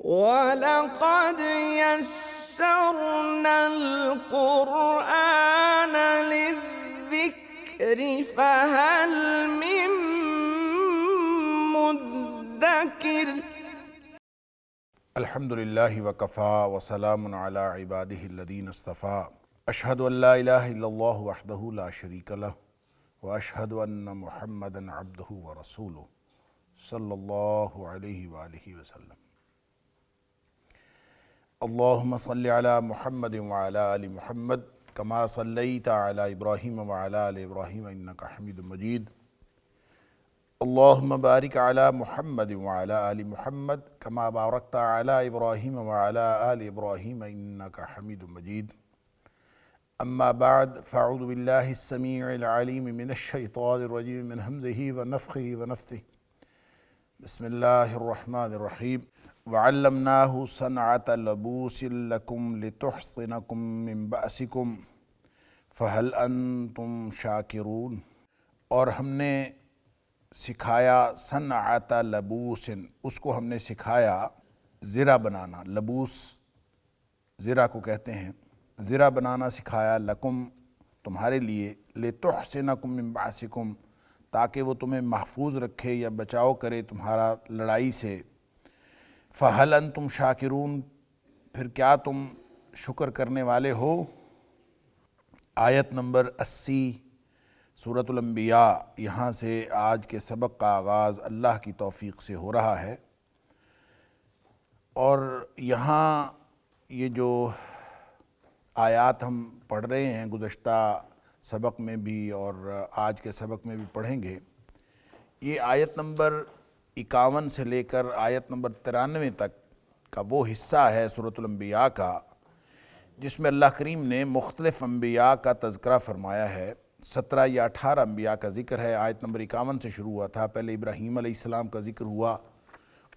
وَلَقَدْ يَسَّرْنَا الْقُرْآنَ لِلذِّكْرِ فَهَلْ مِن مُّدَّكِرٍ۔ الحمد للہ وکفا وسلام علی عبادہ الذین اصطفیٰ، اشہد ان لا الہ الا اللہ وحدہ لا شریک لہ واشہد ان محمدا عبدہ ورسولہ صلی اللہ علیہ وآلہ وسلم۔ اللہم صلی علی محمد وعلی آل محمد کما صلیت علی ابراہیم وعلی آل ابراہیم انک حمید مجید۔ اللہم بارک علی محمد وعلی آل محمد کما بارکت علی ابراہیم وعلی آل ابراہیم انک حمید مجید۔ اما بعد فاعوذ باللہ السمیع العلیم من الشیطان الرجیم من ہمزہ ونفخہ ونفثہ۔ بسم اللہ الرحمن الرحیم۔ وعلمناہ صنعۃ لبوس لکم لتحصنکم من بأسکم فہل انتم شاکرون۔ اور ہم نے سکھایا صنعۃ لبوس، اس کو ہم نے سکھایا زرہ بنانا۔ لبوس زرہ کو کہتے ہیں، زرہ بنانا سکھایا لکم تمہارے لیے، لتحصنکم من بأسکم تاکہ وہ تمہیں محفوظ رکھے یا بچاؤ کرے تمہارا لڑائی سے۔ فَهَلْ أَنْتُمْ شَاكِرُونَ، پھر کیا تم شکر کرنے والے ہو؟ آیت نمبر 80 سورۃ الانبیاء۔ یہاں سے آج کے سبق کا آغاز اللہ کی توفیق سے ہو رہا ہے، اور یہاں یہ جو آیات ہم پڑھ رہے ہیں گزشتہ سبق میں بھی اور آج کے سبق میں بھی پڑھیں گے، یہ آیت نمبر 51 سے لے کر آیت نمبر 93 تک کا وہ حصہ ہے سورۃ الانبیاء کا جس میں اللہ کریم نے مختلف انبیاء کا تذکرہ فرمایا ہے۔ 17 یا 18 انبیاء کا ذکر ہے۔ آیت نمبر 51 سے شروع ہوا تھا، پہلے ابراہیم علیہ السلام کا ذکر ہوا،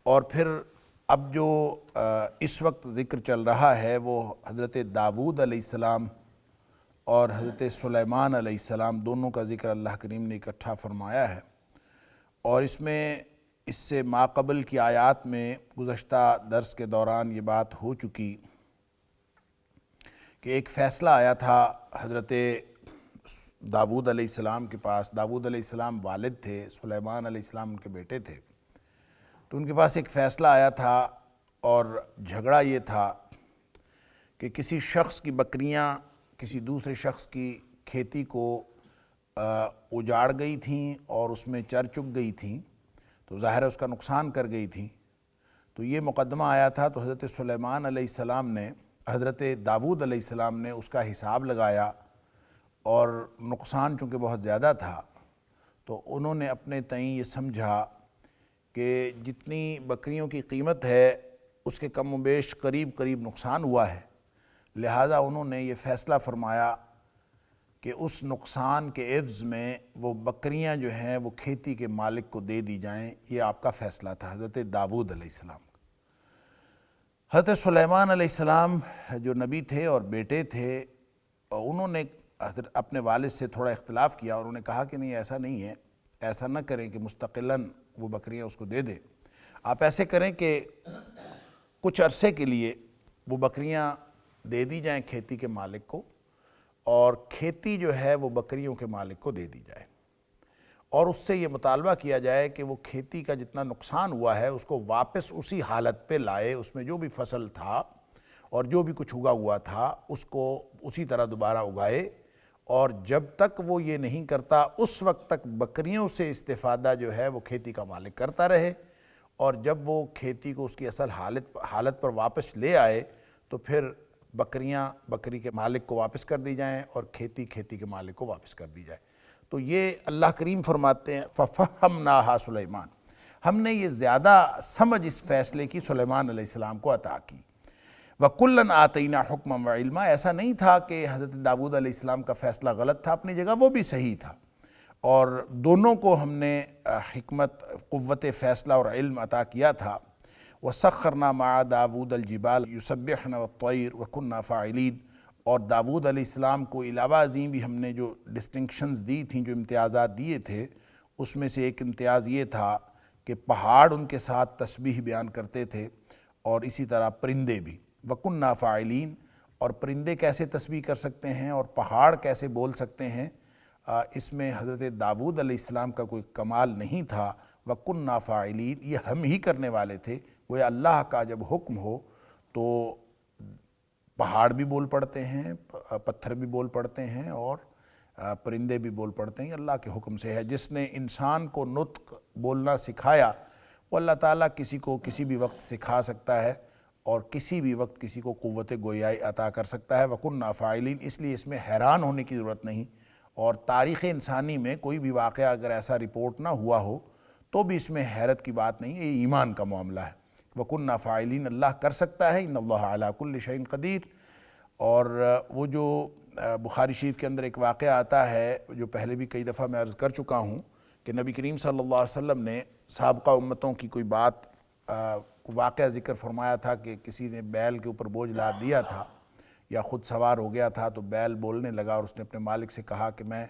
اور پھر اب جو اس وقت ذکر چل رہا ہے وہ حضرت داؤد علیہ السلام اور حضرت سلیمان علیہ السلام دونوں کا ذکر اللہ کریم نے اکٹھا فرمایا ہے۔ اور اس سے ماقبل کی آیات میں گزشتہ درس کے دوران یہ بات ہو چکی کہ ایک فیصلہ آیا تھا حضرت داؤد علیہ السلام کے پاس۔ داؤد علیہ السلام والد تھے، سلیمان علیہ السلام ان کے بیٹے تھے، تو ان کے پاس ایک فیصلہ آیا تھا، اور جھگڑا یہ تھا کہ کسی شخص کی بکریاں کسی دوسرے شخص کی کھیتی کو اجاڑ گئی تھیں اور اس میں چر چگ گئی تھیں، تو ظاہر ہے اس کا نقصان کر گئی تھیں۔ تو یہ مقدمہ آیا تھا، تو حضرت سلیمان علیہ السلام نے، حضرت داؤد علیہ السلام نے اس کا حساب لگایا، اور نقصان چونکہ بہت زیادہ تھا تو انہوں نے اپنے تئیں یہ سمجھا کہ جتنی بکریوں کی قیمت ہے اس کے کم و بیش قریب نقصان ہوا ہے، لہٰذا انہوں نے یہ فیصلہ فرمایا کہ اس نقصان کے عوض میں وہ بکریاں جو ہیں وہ کھیتی کے مالک کو دے دی جائیں۔ یہ آپ کا فیصلہ تھا حضرت داؤد علیہ السلام کا۔ حضرت سلیمان علیہ السلام جو نبی تھے اور بیٹے تھے، انہوں نے اپنے والد سے تھوڑا اختلاف کیا، اور انہوں نے کہا کہ نہیں، ایسا نہیں ہے، ایسا نہ کریں کہ مستقلاً وہ بکریاں اس کو دے دیں۔ آپ ایسے کریں کہ کچھ عرصے کے لیے وہ بکریاں دے دی جائیں کھیتی کے مالک کو، اور کھیتی جو ہے وہ بکریوں کے مالک کو دے دی جائے، اور اس سے یہ مطالبہ کیا جائے کہ وہ کھیتی کا جتنا نقصان ہوا ہے اس کو واپس اسی حالت پہ لائے، اس میں جو بھی فصل تھا اور جو بھی کچھ اگا ہوا تھا اس کو اسی طرح دوبارہ اگائے، اور جب تک وہ یہ نہیں کرتا اس وقت تک بکریوں سے استفادہ جو ہے وہ کھیتی کا مالک کرتا رہے، اور جب وہ کھیتی کو اس کی اصل حالت پر واپس لے آئے تو پھر بکریاں بکری کے مالک کو واپس کر دی جائیں، اور کھیتی کے مالک کو واپس کر دی جائے۔ تو یہ اللہ کریم فرماتے ہیں فَفَهَّمْنَاهَا سلیمان، ہم نے یہ زیادہ سمجھ اس فیصلے کی سلیمان علیہ السلام کو عطا کی۔ وَكُلًّا آتَيْنَا حُكْمًا وَعِلْمًا، ایسا نہیں تھا کہ حضرت داؤد علیہ السلام کا فیصلہ غلط تھا، اپنی جگہ وہ بھی صحیح تھا، اور دونوں کو ہم نے حکمت، قوت فیصلہ اور علم عطا کیا تھا۔ وَسَخَّرْنَا مَعَ دَاوُودَ الْجِبَالَ يُسَبِّحْنَ وَالطَّيْرَ وَكُنَّا فَاعِلِينَ، اور داؤد علیہ السلام کو علاوہ ازیں بھی ہم نے جو ڈسٹنکشنز دی تھیں، جو امتیازات دیے تھے، اس میں سے ایک امتیاز یہ تھا کہ پہاڑ ان کے ساتھ تسبیح بیان کرتے تھے، اور اسی طرح پرندے بھی. وَكُنَّا فَاعِلِينَ. اور پرندے کیسے تسبیح کر سکتے ہیں اور پہاڑ کیسے بول سکتے ہیں، اس میں حضرت داؤد علیہ السلام کا کوئی کمال نہیں تھا. وَكُنَّا فَاعِلِينَ. یہ ہم ہی کرنے والے تھے. وہ اللہ کا جب حکم ہو تو پہاڑ بھی بول پڑتے ہیں، پتھر بھی بول پڑتے ہیں، اور پرندے بھی بول پڑتے ہیں. اللہ کے حکم سے ہے. جس نے انسان کو نطق بولنا سکھایا وہ اللہ تعالیٰ کسی کو کسی بھی وقت سکھا سکتا ہے اور کسی بھی وقت کسی کو قوت گویائی عطا کر سکتا ہے. وَكُنَّا فَاعِلِينَ. اس لیے اس میں حیران ہونے کی ضرورت نہیں، اور تاریخ انسانی میں کوئی بھی واقعہ اگر ایسا رپورٹ نہ ہوا ہو تو بھی اس میں حیرت کی بات نہیں ہے. یہ ایمان کا معاملہ ہے. وَكُنَّا فَاعِلِينَ. اللہ کر سکتا ہے. اِنَّ اللَّهَ عَلَىٰ كُلِّ شَيْءٍ قَدِيرٌ. اور وہ جو بخاری شریف کے اندر ایک واقعہ آتا ہے جو پہلے بھی کئی دفعہ میں عرض کر چکا ہوں کہ نبی کریم صلی اللہ علیہ وسلم نے سابقہ امتوں کی کوئی بات واقعہ ذکر فرمایا تھا کہ کسی نے بیل کے اوپر بوجھ لاد دیا تھا یا خود سوار ہو گیا تھا، تو بیل بولنے لگا اور اس نے اپنے مالک سے کہا کہ میں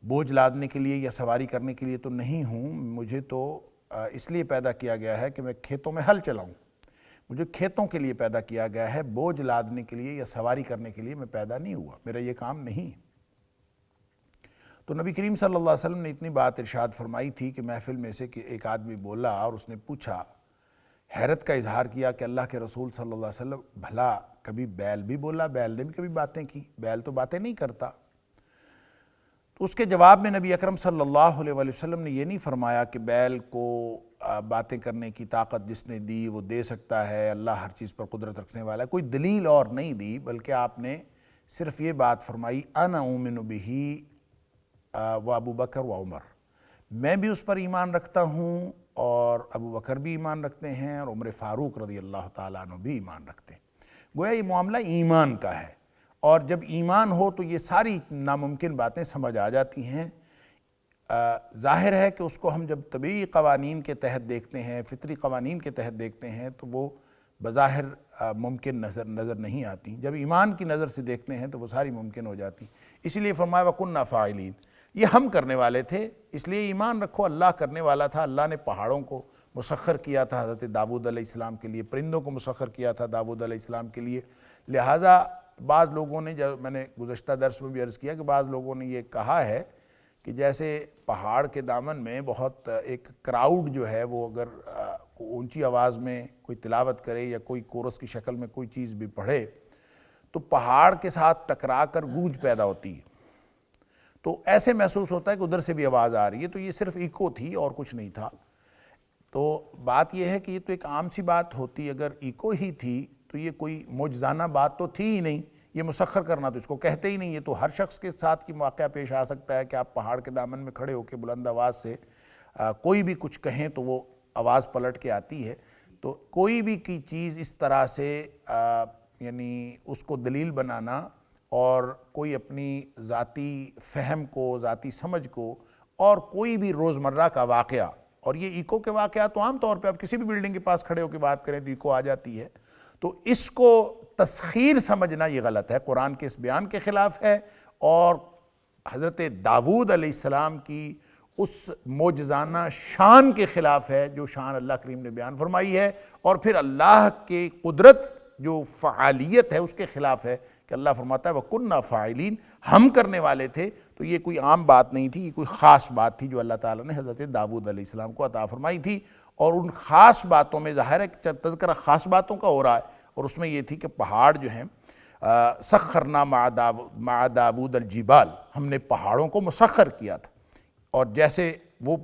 بوجھ لادنے کے لیے یا سواری کرنے کے لیے تو نہیں ہوں، مجھے تو اس لیے پیدا کیا گیا ہے کہ میں کھیتوں میں ہل چلاؤں. مجھے کھیتوں کے لیے پیدا کیا گیا ہے، بوجھ لادنے کے لیے یا سواری کرنے کے لیے میں پیدا نہیں ہوا، میرا یہ کام نہیں. تو نبی کریم صلی اللہ علیہ وسلم نے اتنی بات ارشاد فرمائی تھی کہ محفل میں سے کہ ایک آدمی بولا اور اس نے پوچھا، حیرت کا اظہار کیا کہ اللہ کے رسول صلی اللہ علیہ وسلم بھلا کبھی بیل بھی بولا؟ بیل نے بھی کبھی باتیں کی؟ بیل تو باتیں نہیں کرتا. تو اس کے جواب میں نبی اکرم صلی اللہ علیہ وسلم نے یہ نہیں فرمایا کہ بیل کو باتیں کرنے کی طاقت جس نے دی وہ دے سکتا ہے، اللہ ہر چیز پر قدرت رکھنے والا ہے. کوئی دلیل اور نہیں دی، بلکہ آپ نے صرف یہ بات فرمائی، انا اؤمن بہ و ابو بکر و عمر. میں بھی اس پر ایمان رکھتا ہوں اور ابو بکر بھی ایمان رکھتے ہیں اور عمر فاروق رضی اللہ تعالیٰ عنہ بھی ایمان رکھتے ہیں. گویا یہ معاملہ ایمان کا ہے، اور جب ایمان ہو تو یہ ساری ناممکن باتیں سمجھ آ جاتی ہیں. ظاہر ہے کہ اس کو ہم جب طبعی قوانین کے تحت دیکھتے ہیں، فطری قوانین کے تحت دیکھتے ہیں تو وہ بظاہر ممکن نظر نہیں آتی. جب ایمان کی نظر سے دیکھتے ہیں تو وہ ساری ممکن ہو جاتی. اسی لیے فرمایا وَكُنَّا فَاعِلِينَ. یہ ہم کرنے والے تھے، اس لیے ایمان رکھو. اللہ کرنے والا تھا. اللہ نے پہاڑوں کو مسخر کیا تھا حضرت داؤد علیہ السلام کے لیے، پرندوں کو مسخر کیا تھا داؤد علیہ السلام کے لیے. لہٰذا بعض لوگوں نے، جب میں نے گزشتہ درس میں بھی عرض کیا کہ بعض لوگوں نے یہ کہا ہے کہ جیسے پہاڑ کے دامن میں بہت ایک کراؤڈ جو ہے وہ اگر اونچی آواز میں کوئی تلاوت کرے یا کوئی کورس کی شکل میں کوئی چیز بھی پڑھے تو پہاڑ کے ساتھ ٹکرا کر گونج پیدا ہوتی ہے، تو ایسے محسوس ہوتا ہے کہ ادھر سے بھی آواز آ رہی ہے. تو یہ صرف ایکو تھی اور کچھ نہیں تھا. تو بات یہ ہے کہ یہ تو ایک عام سی بات ہوتی، اگر ایکو ہی تھی تو یہ کوئی معجزانہ بات تو تھی ہی نہیں. یہ مسخر کرنا تو اس کو کہتے ہی نہیں. یہ تو ہر شخص کے ساتھ کی واقعہ پیش آ سکتا ہے کہ آپ پہاڑ کے دامن میں کھڑے ہو کے بلند آواز سے کوئی بھی کچھ کہیں تو وہ آواز پلٹ کے آتی ہے. تو کوئی بھی کی چیز اس طرح سے یعنی اس کو دلیل بنانا اور کوئی اپنی ذاتی فہم کو، ذاتی سمجھ کو، اور کوئی بھی روزمرہ کا واقعہ، اور یہ ایکو کے واقعات تو عام طور پہ آپ کسی بھی بلڈنگ کے پاس کھڑے ہو کے بات کریں تو ایکو آ جاتی ہے. تو اس کو تسخیر سمجھنا یہ غلط ہے، قرآن کے اس بیان کے خلاف ہے، اور حضرت داؤد علیہ السلام کی اس معجزانہ شان کے خلاف ہے جو شان اللہ کریم نے بیان فرمائی ہے، اور پھر اللہ کی قدرت جو فعالیت ہے اس کے خلاف ہے کہ اللہ فرماتا ہے وَكُنَّا فَاعِلِينَ. ہم کرنے والے تھے. تو یہ کوئی عام بات نہیں تھی، یہ کوئی خاص بات تھی جو اللہ تعالیٰ نے حضرت داؤد علیہ السلام کو عطا فرمائی تھی. اور ان خاص باتوں میں ظاہر ہے کہ تذکرہ خاص باتوں کا ہو رہا ہے، اور اس میں یہ تھی کہ پہاڑ جو ہیں سخرنا مع داؤد الجبال، ہم نے پہاڑوں کو مسخر کیا تھا. اور جیسے وہ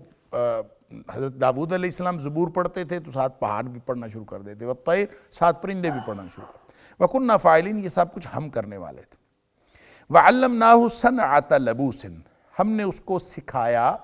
حضرت داؤد علیہ السلام زبور پڑھتے تھے تو ساتھ پہاڑ بھی پڑھنا شروع کر دیتے، والطیر، ساتھ پرندے بھی پڑھنا شروع کرتے. وَكُنَّا فَاعِلِينَ. یہ سب کچھ ہم کرنے والے تھے. وَعَلَّمْنَاهُ صَنْعَةَ لَبُوسٍ. ہم نے اس کو سکھایا.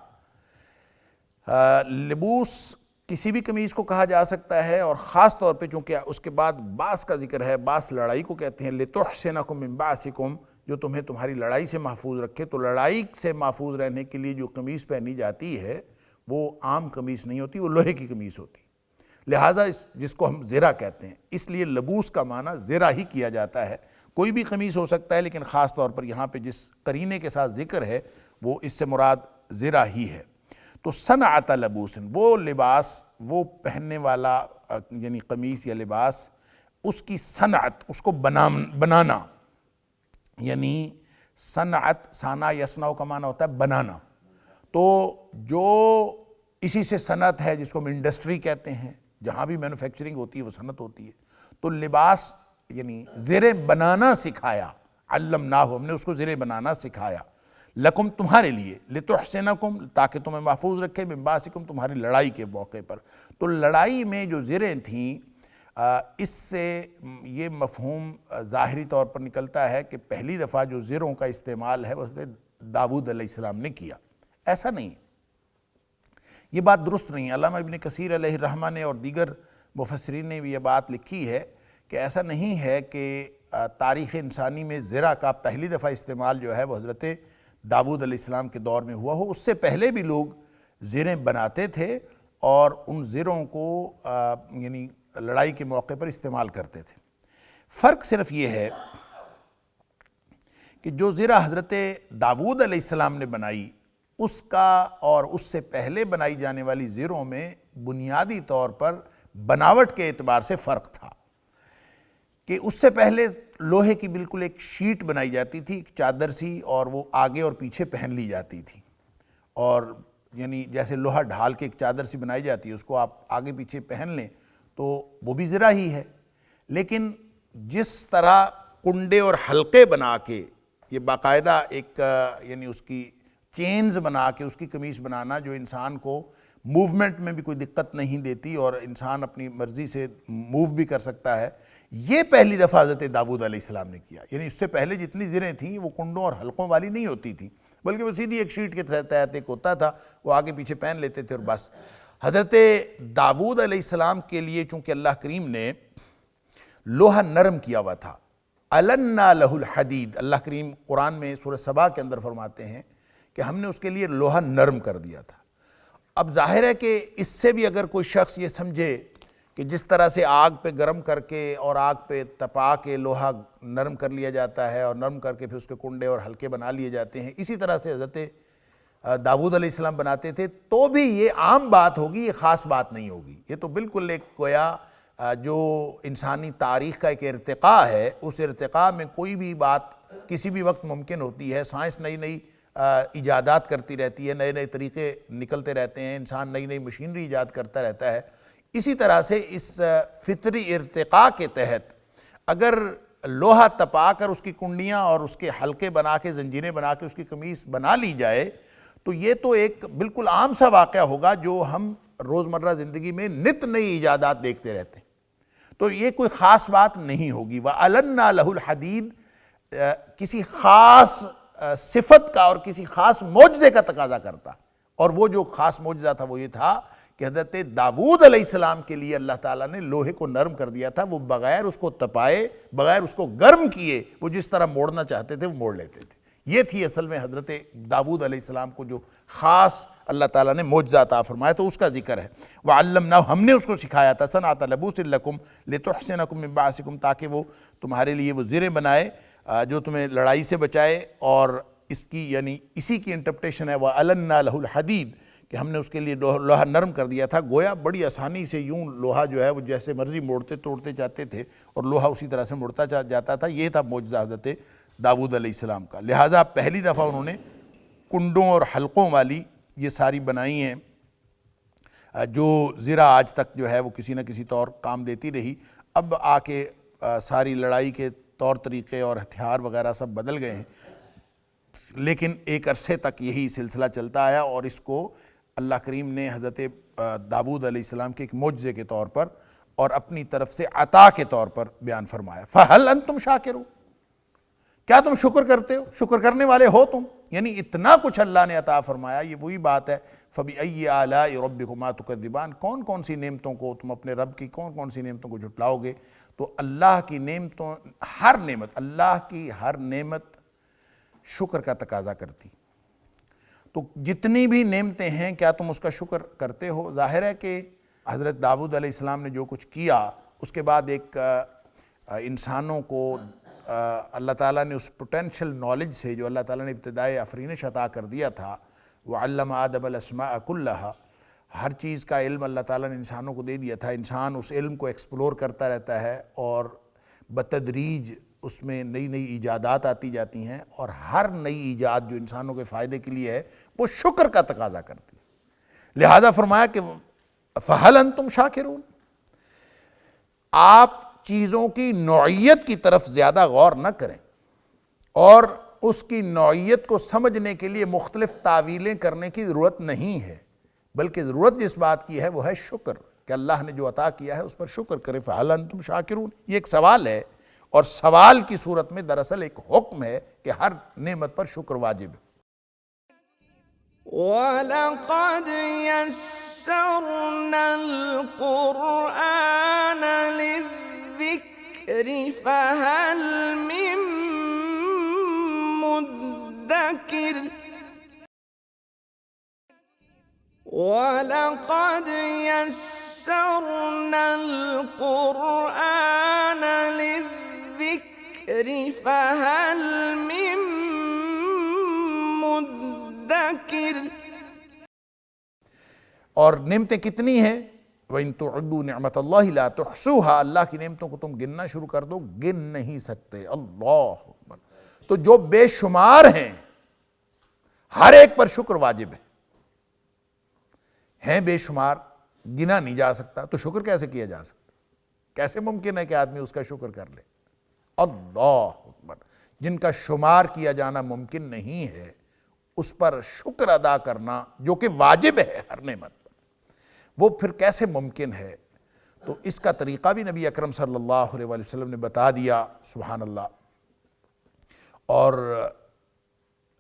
لبوس کسی بھی قمیص کو کہا جا سکتا ہے، اور خاص طور پہ چونکہ اس کے بعد باس کا ذکر ہے، باس لڑائی کو کہتے ہیں. لِتُحْسِنَكُم مِّن بَأْسِكُم، جو تمہیں تمہاری لڑائی سے محفوظ رکھے. تو لڑائی سے محفوظ رہنے کے لیے جو قمیص پہنی جاتی ہے وہ عام قمیص نہیں ہوتی، وہ لوہے کی قمیص ہوتی. لہٰذا جس کو ہم زرہ کہتے ہیں، اس لیے لبوس کا معنی زرہ ہی کیا جاتا ہے. کوئی بھی قمیص ہو سکتا ہے، لیکن خاص طور پر یہاں پہ جس قرینے کے ساتھ ذکر ہے وہ اس سے مراد زرہ ہی ہے. تو صنعۃ لبوس، وہ لباس، وہ پہننے والا یعنی قمیص یا لباس، اس کی صنعت، اس کو بنانا، یعنی صنعت، صنع یصنع کا معنی ہوتا ہے بنانا، تو جو اسی سے صنعت ہے جس کو ہم انڈسٹری کہتے ہیں، جہاں بھی مینوفیکچرنگ ہوتی ہے وہ صنعت ہوتی ہے، تو لباس یعنی زریں بنانا سکھایا، علمناہ، ہم نے اس کو زریں بنانا سکھایا، لکم تمہارے لیے، لتحسنکم تاکہ تمہیں محفوظ رکھے، من باسکم تمہاری لڑائی کے موقع پر۔ تو لڑائی میں جو زریں تھیں، اس سے یہ مفہوم ظاہری طور پر نکلتا ہے کہ پہلی دفعہ جو زروں کا استعمال ہے وہ حضرت داؤد علیہ السلام نے کیا۔ ایسا نہیں، یہ بات درست نہیں ہے۔ علامہ ابن کثیر علیہ الرحمہ نے اور دیگر مفسرین نے بھی یہ بات لکھی ہے کہ ایسا نہیں ہے کہ تاریخ انسانی میں زرہ کا پہلی دفعہ استعمال جو ہے وہ حضرت داؤد علیہ السلام کے دور میں ہوا ہو، اس سے پہلے بھی لوگ زریں بناتے تھے اور ان زروں کو یعنی لڑائی کے موقع پر استعمال کرتے تھے۔ فرق صرف یہ ہے کہ جو زرہ حضرت داؤد علیہ السلام نے بنائی، اس کا اور اس سے پہلے بنائی جانے والی زروں میں بنیادی طور پر بناوٹ کے اعتبار سے فرق تھا کہ اس سے پہلے لوہے کی بالکل ایک شیٹ بنائی جاتی تھی، ایک چادر سی، اور وہ آگے اور پیچھے پہن لی جاتی تھی، اور یعنی جیسے لوہا ڈھال کے ایک چادر سی بنائی جاتی ہے، اس کو آپ آگے پیچھے پہن لیں تو وہ بھی زرہ ہی ہے۔ لیکن جس طرح کنڈے اور حلقے بنا کے، یہ باقاعدہ ایک یعنی اس کی چینز بنا کے اس کی قمیص بنانا جو انسان کو موومنٹ میں بھی کوئی دقت نہیں دیتی اور انسان اپنی مرضی سے موو بھی کر سکتا ہے، یہ پہلی دفعہ حضرت داؤد علیہ السلام نے کیا۔ یعنی اس سے پہلے جتنی زریں تھیں وہ کنڈوں اور حلقوں والی نہیں ہوتی تھیں، بلکہ وہ سیدھی ایک شیٹ کے تحت ایک ہوتا تھا، وہ آگے پیچھے پہن لیتے تھے اور بس۔ حضرت داؤد علیہ السلام کے لیے چونکہ اللہ کریم نے لوہا نرم کیا ہوا تھا، أَلَنَّا لَهُ الْحَدِيدِ، اللہ کریم قرآن میں سورہ سبا کے اندر فرماتے ہیں کہ ہم نے اس کے لیے لوہا نرم کر دیا تھا۔ اب ظاہر ہے کہ اس سے بھی اگر کوئی شخص یہ سمجھے کہ جس طرح سے آگ پہ گرم کر کے اور آگ پہ تپا کے لوہا نرم کر لیا جاتا ہے اور نرم کر کے پھر اس کے کنڈے اور حلقے بنا لیے جاتے ہیں، اسی طرح سے حضرت داؤد علیہ السلام بناتے تھے، تو بھی یہ عام بات ہوگی، یہ خاص بات نہیں ہوگی۔ یہ تو بالکل ایک گویا جو انسانی تاریخ کا ایک ارتقاء ہے، اس ارتقاء میں کوئی بھی بات کسی بھی وقت ممکن ہوتی ہے۔ سائنس نئی نئی ایجادات کرتی رہتی ہے، نئے نئے طریقے نکلتے رہتے ہیں، انسان نئی نئی مشینری ایجاد کرتا رہتا ہے۔ اسی طرح سے اس فطری ارتقاء کے تحت اگر لوہا تپا کر اس کی کنڈیاں اور اس کے حلقے بنا کے، زنجیریں بنا کے اس کی قمیص بنا لی جائے، تو یہ تو ایک بالکل عام سا واقعہ ہوگا جو ہم روزمرہ زندگی میں نت نئی ایجادات دیکھتے رہتے ہیں، تو یہ کوئی خاص بات نہیں ہوگی۔ وَأَلَنَّا لَهُ الْحَدِيدِ کسی خاص صفت کا اور کسی خاص معجزے کا تقاضا کرتا، اور وہ جو خاص معجزہ تھا وہ یہ تھا کہ حضرت داؤد علیہ السلام کے لیے اللہ تعالیٰ نے لوہے کو نرم کر دیا تھا، وہ بغیر اس کو تپائے، بغیر اس کو گرم کیے، وہ جس طرح موڑنا چاہتے تھے وہ موڑ لیتے تھے۔ یہ تھی اصل میں حضرت داؤد علیہ السلام کو جو خاص اللہ تعالیٰ نے معجزہ عطا فرمایا، تو اس کا ذکر ہے۔ وَعَلَّمْنَاهُ ہم نے اس کو سکھایا تھا، صَنْعَةَ لَبُوسٍ لَكُمْ لِتُحْصِنَكُمْ مِنْ بَأْسِكُمْ تاکہ وہ تمہارے لیے وہ زریں بنائے جو تمہیں لڑائی سے بچائے، اور اس کی یعنی اسی کی انٹرپریٹیشن ہے وَأَلَنَّا لَهُ الْحَدِيدِ کہ ہم نے اس کے لیے لوہا نرم کر دیا تھا۔ گویا بڑی آسانی سے یوں لوہا جو ہے وہ جیسے مرضی موڑتے توڑتے جاتے تھے اور لوہا اسی طرح سے مڑتا جاتا تھا۔ یہ تھا معجزہ حضرت داؤد علیہ السلام کا۔ لہٰذا پہلی دفعہ انہوں نے کنڈوں اور حلقوں والی یہ ساری بنائی ہیں جو زرہ آج تک جو ہے وہ کسی نہ کسی طور کام دیتی رہی۔ اب آ کے ساری لڑائی کے طور طریقے اور ہتھیار وغیرہ سب بدل گئے ہیں، لیکن ایک عرصے تک یہی سلسلہ چلتا آیا، اور اس کو اللہ کریم نے حضرت داؤد علیہ السلام کے ایک معجزے کے طور پر اور اپنی طرف سے عطا کے طور پر بیان فرمایا۔ فَهَلْ أَنْتُمْ شَاكِرُونَ کیا تم شکر کرتے ہو؟ شکر کرنے والے ہو تم؟ یعنی اتنا کچھ اللہ نے عطا فرمایا۔ یہ وہی بات ہے فَبِأَيِّ آلَاءِ رَبِّكُمَا تُكَذِّبَانِ کون کون سی نعمتوں کو تم اپنے رب کی کون کون سی نعمتوں کو جھٹلاؤ گے؟ تو اللہ کی نعمتوں، ہر نعمت، اللہ کی ہر نعمت شکر کا تقاضا کرتی۔ تو جتنی بھی نعمتیں ہیں کیا تم اس کا شکر کرتے ہو؟ ظاہر ہے کہ حضرت داؤد علیہ السلام نے جو کچھ کیا، اس کے بعد ایک انسانوں کو اللہ تعالیٰ نے اس پوٹینشل نالج سے جو اللہ تعالیٰ نے ابتدائے آفرینش عطا کر دیا تھا، وَعَلَّمَ آدَمَ الْأَسْمَاءَ كُلَّهَا، ہر چیز کا علم اللہ تعالیٰ نے انسانوں کو دے دیا تھا، انسان اس علم کو ایکسپلور کرتا رہتا ہے اور بتدریج اس میں نئی نئی ایجادات آتی جاتی ہیں، اور ہر نئی ایجاد جو انسانوں کے فائدے کے لیے ہے وہ شکر کا تقاضا کرتی ہے۔ لہذا فرمایا کہ فَهَلْ أَنْتُمْ شَاكِرُونَ، آپ چیزوں کی نوعیت کی طرف زیادہ غور نہ کریں اور اس کی نوعیت کو سمجھنے کے لیے مختلف تعویلیں کرنے کی ضرورت نہیں ہے، بلکہ ضرورت جس بات کی ہے وہ ہے شکر، کہ اللہ نے جو عطا کیا ہے اس پر شکر کرے۔ فَهَلْ أَنْتُمْ شَاكِرُونَ، یہ ایک سوال ہے، اور سوال کی صورت میں دراصل ایک حکم ہے کہ ہر نعمت پر شکر واجب ہے۔ وَلَقَدْ يَسَّرْنَا الْقُرْآنَ لِلذِّكْرِ فَهَلْ مِن مُّدَّكِرٍ وَلَقَدْ يَسَّرْنَا الْقُرْآنَ لِلذِّكْرِ فَهَلْ مِن مُّدَّكِرٍ، اور نعمتیں کتنی ہیں، وَإِن تُعُدُّوا نِعْمَةَ اللَّهِ لَا تُحْصُوهَا، اللہ کی نعمتوں کو تم گننا شروع کر دو گن نہیں سکتے۔ اللہ اکبر، تو جو بے شمار ہیں ہر ایک پر شکر واجب ہے، ہیں بے شمار، گنا نہیں جا سکتا، تو شکر کیسے کیا جا سکتا؟ کیسے ممکن ہے کہ آدمی اس کا شکر کر لے؟ اللہ اکبر، جن کا شمار کیا جانا ممکن نہیں ہے اس پر شکر ادا کرنا جو کہ واجب ہے ہر نعمت پر، وہ پھر کیسے ممکن ہے؟ تو اس کا طریقہ بھی نبی اکرم صلی اللہ علیہ وآلہ وسلم نے بتا دیا، سبحان اللہ۔ اور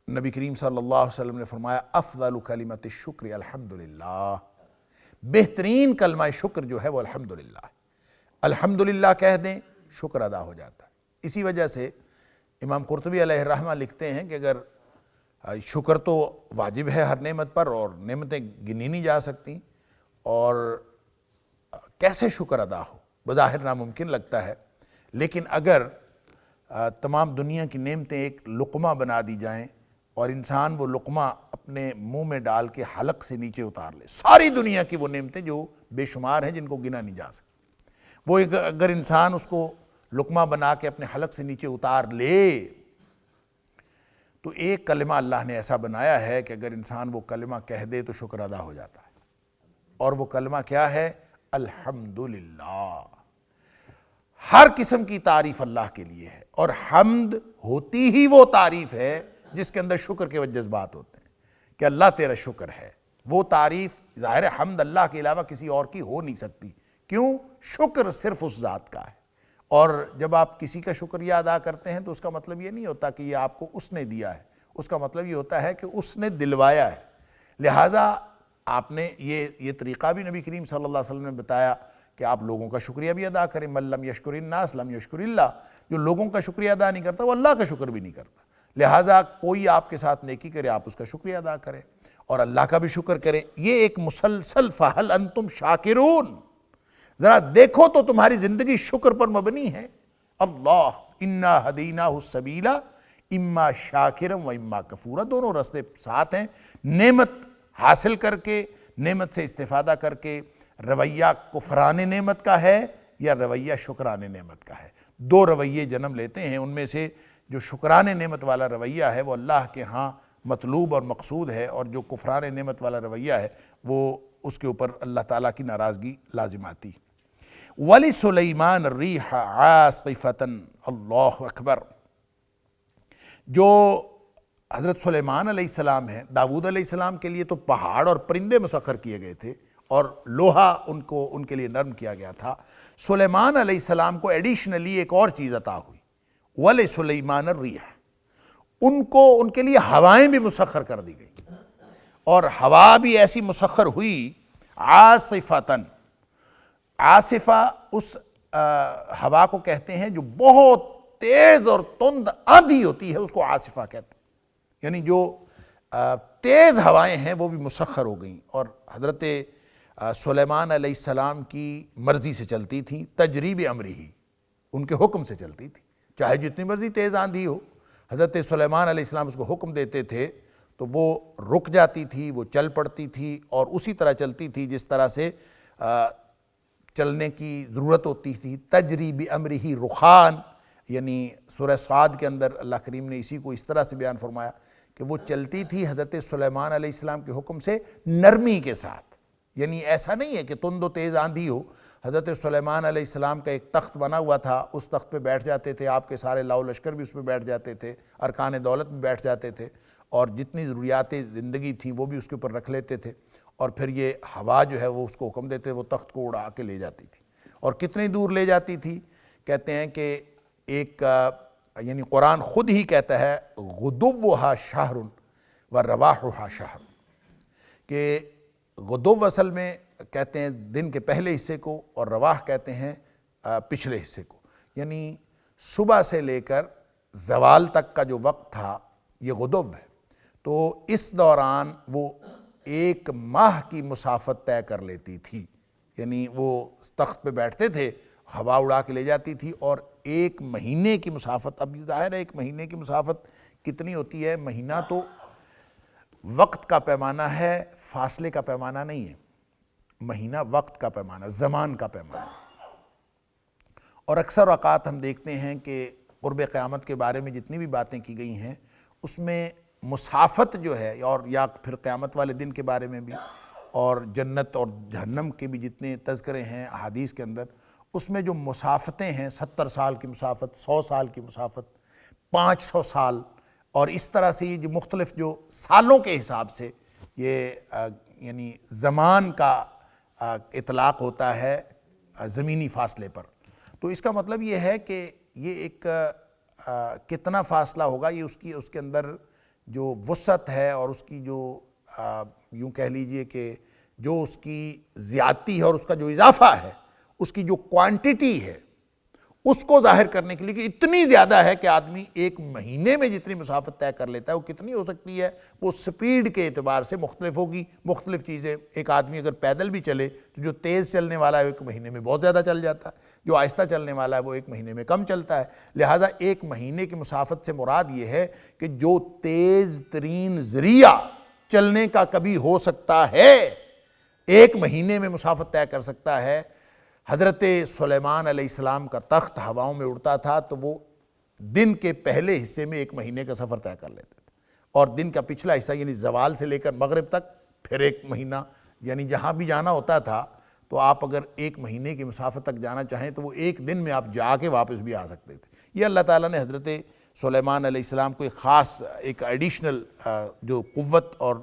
نبی کریم صلی اللہ علیہ وسلم نے فرمایا افضل کلمۃ الشکر الحمدللہ، بہترین کلمہ شکر جو ہے وہ الحمدللہ ہے۔ الحمدللہ کہہ دیں شکر ادا ہو جاتا ہے۔ اسی وجہ سے امام قرطبی علیہ الرحمہ لکھتے ہیں کہ اگر شکر تو واجب ہے ہر نعمت پر، اور نعمتیں گنی نہیں جا سکتی، اور کیسے شکر ادا ہو بظاہر ناممکن لگتا ہے، لیکن اگر تمام دنیا کی نعمتیں ایک لقمہ بنا دی جائیں اور انسان وہ لقمہ اپنے منہ میں ڈال کے حلق سے نیچے اتار لے، ساری دنیا کی وہ نعمتیں جو بے شمار ہیں جن کو گنا نہیں جا سکتی، وہ اگر انسان اس کو لقمہ بنا کے اپنے حلق سے نیچے اتار لے تو ایک کلمہ اللہ نے ایسا بنایا ہے کہ اگر انسان وہ کلمہ کہہ دے تو شکر ادا ہو جاتا ہے، اور وہ کلمہ کیا ہے؟ الحمدللہ۔ ہر قسم کی تعریف اللہ کے لیے ہے، اور حمد ہوتی ہی وہ تعریف ہے جس کے اندر شکر کے جذبات ہوتے ہیں کہ اللہ تیرا شکر ہے۔ وہ تعریف ظاہر ہے حمد اللہ کے علاوہ کسی اور کی ہو نہیں سکتی، کیوں؟ شکر صرف اس ذات کا ہے، اور جب آپ کسی کا شکریہ ادا کرتے ہیں تو اس کا مطلب یہ نہیں ہوتا کہ یہ آپ کو اس نے دیا ہے، اس کا مطلب یہ ہوتا ہے کہ اس نے دلوایا ہے۔ لہٰذا آپ نے یہ طریقہ بھی نبی کریم صلی اللہ علیہ وسلم نے بتایا کہ آپ لوگوں کا شکریہ بھی ادا کریں، من لم یشکر الناس لم یشکر اللہ، جو لوگوں کا شکریہ ادا نہیں کرتا وہ اللہ کا شکر بھی نہیں کرتا۔ لہٰذا کوئی آپ کے ساتھ نیکی کرے آپ اس کا شکریہ ادا کریں اور اللہ کا بھی شکر کریں۔ یہ ایک مسلسل فَهَلْ أَنْتُمْ شَاكِرُونَ، ذرا دیکھو تو تمہاری زندگی شکر پر مبنی ہے۔ اللہ اِنَّا هَدَيْنَاهُ السَّبِيلَ اِمَّا شَاكِرًا وَإِمَّا كَفُورًا، دونوں راستے ساتھ ہیں۔ نعمت حاصل کر کے، نعمت سے استفادہ کر کے رویہ کفران نعمت کا ہے یا رویہ شکران نعمت کا ہے، دو رویے جنم لیتے ہیں۔ ان میں سے جو شکران نعمت والا رویہ ہے وہ اللہ کے ہاں مطلوب اور مقصود ہے، اور جو کفران نعمت والا رویہ ہے وہ اس کے اوپر اللہ تعالیٰ کی ناراضگی لازم آتی۔ وَلِسُلَيْمَانَ الرِّيحَ عَاصِفَةً، اللہ اکبر، جو حضرت سلیمان علیہ السلام ہیں، داؤد علیہ السلام کے لیے تو پہاڑ اور پرندے مسخر کیے گئے تھے اور لوہا ان کے لیے نرم کیا گیا تھا۔ سلیمان علیہ السلام کو ایڈیشنلی ایک اور چیز عطا ہوئی، وَلِسُلَيْمَانَ الرِّيحَ، ان کے لیے ہوائیں بھی مسخر کر دی گئی، اور ہوا بھی ایسی مسخر ہوئی عاصفةً، عاصفہ اس ہوا کو کہتے ہیں جو بہت تیز اور تند آندھی ہوتی ہے، اس کو عاصفہ کہتے ہیں، یعنی جو تیز ہوائیں ہیں وہ بھی مسخر ہو گئیں، اور حضرت سلیمان علیہ السلام کی مرضی سے چلتی تھیں، تجریب امرہ، ان کے حکم سے چلتی تھی، چاہے جتنی مرضی تیز آندھی ہو، حضرت سلیمان علیہ السلام اس کو حکم دیتے تھے تو وہ رک جاتی تھی، وہ چل پڑتی تھی اور اسی طرح چلتی تھی جس طرح سے چلنے کی ضرورت ہوتی تھی۔ تجری بامرہ رخان، یعنی سورہ صاد کے اندر اللہ کریم نے اسی کو اس طرح سے بیان فرمایا کہ وہ چلتی تھی حضرت سلیمان علیہ السلام کے حکم سے نرمی کے ساتھ، یعنی ایسا نہیں ہے کہ تند و تیز آندھی ہو۔ حضرت سلیمان علیہ السلام کا ایک تخت بنا ہوا تھا، اس تخت پہ بیٹھ جاتے تھے، آپ کے سارے لاؤ لشکر بھی اس پہ بیٹھ جاتے تھے، ارکان دولت بھی بیٹھ جاتے تھے، اور جتنی ضروریات زندگی تھیں وہ بھی اس کے اوپر رکھ لیتے تھے، اور پھر یہ ہوا جو ہے وہ اس کو حکم دیتے، وہ تخت کو اڑا کے لے جاتی تھی۔ اور کتنی دور لے جاتی تھی؟ کہتے ہیں کہ ایک یعنی قرآن خود ہی کہتا ہے غدوہا شہر و رواحہا شہر، کہ غدو اصل میں کہتے ہیں دن کے پہلے حصے کو، اور رواح کہتے ہیں پچھلے حصے کو، یعنی صبح سے لے کر زوال تک کا جو وقت تھا یہ غدو ہے۔ تو اس دوران وہ ایک ماہ کی مسافت طے کر لیتی تھی، یعنی وہ تخت پہ بیٹھتے تھے، ہوا اڑا کے لے جاتی تھی، اور ایک مہینے کی مسافت، اب ظاہر ہے ایک مہینے کی مسافت کتنی ہوتی ہے؟ مہینہ تو وقت کا پیمانہ ہے، فاصلے کا پیمانہ نہیں ہے، مہینہ وقت کا پیمانہ، زمان کا پیمانہ۔ اور اکثر اوقات ہم دیکھتے ہیں کہ قرب قیامت کے بارے میں جتنی بھی باتیں کی گئی ہیں اس میں مسافت جو ہے، اور یا پھر قیامت والے دن کے بارے میں بھی، اور جنت اور جہنم کے بھی جتنے تذکرے ہیں احادیث کے اندر، اس میں جو مسافتیں ہیں، 70 سال کی مسافت، 100 سال کی مسافت، 500 سال، اور اس طرح سے یہ جو مختلف جو سالوں کے حساب سے یہ یعنی زمان کا اطلاق ہوتا ہے زمینی فاصلے پر۔ تو اس کا مطلب یہ ہے کہ یہ ایک کتنا فاصلہ ہوگا، یہ اس کے اندر جو وسعت ہے اور اس کی جو یوں کہہ لیجئے کہ جو اس کی زیادتی ہے اور اس کا جو اضافہ ہے، اس کی جو کوانٹیٹی ہے، اس کو ظاہر کرنے کے لیے کہ اتنی زیادہ ہے کہ آدمی ایک مہینے میں جتنی مسافت طے کر لیتا ہے وہ کتنی ہو سکتی ہے، وہ سپیڈ کے اعتبار سے مختلف ہوگی، مختلف چیزیں۔ ایک آدمی اگر پیدل بھی چلے تو جو تیز چلنے والا ہے ایک مہینے میں بہت زیادہ چل جاتا ہے، جو آہستہ چلنے والا ہے وہ ایک مہینے میں کم چلتا ہے۔ لہٰذا ایک مہینے کی مسافت سے مراد یہ ہے کہ جو تیز ترین ذریعہ چلنے کا کبھی ہو سکتا ہے ایک مہینے میں مسافت طے کر سکتا ہے۔ حضرت سلیمان علیہ السلام کا تخت ہواؤں میں اڑتا تھا تو وہ دن کے پہلے حصے میں ایک مہینے کا سفر طے کر لیتے تھے، اور دن کا پچھلا حصہ یعنی زوال سے لے کر مغرب تک پھر ایک مہینہ، یعنی جہاں بھی جانا ہوتا تھا تو آپ اگر ایک مہینے کی مسافت تک جانا چاہیں تو وہ ایک دن میں آپ جا کے واپس بھی آ سکتے تھے۔ یہ اللہ تعالیٰ نے حضرت سلیمان علیہ السلام کو ایک خاص ایک ایڈیشنل جو قوت اور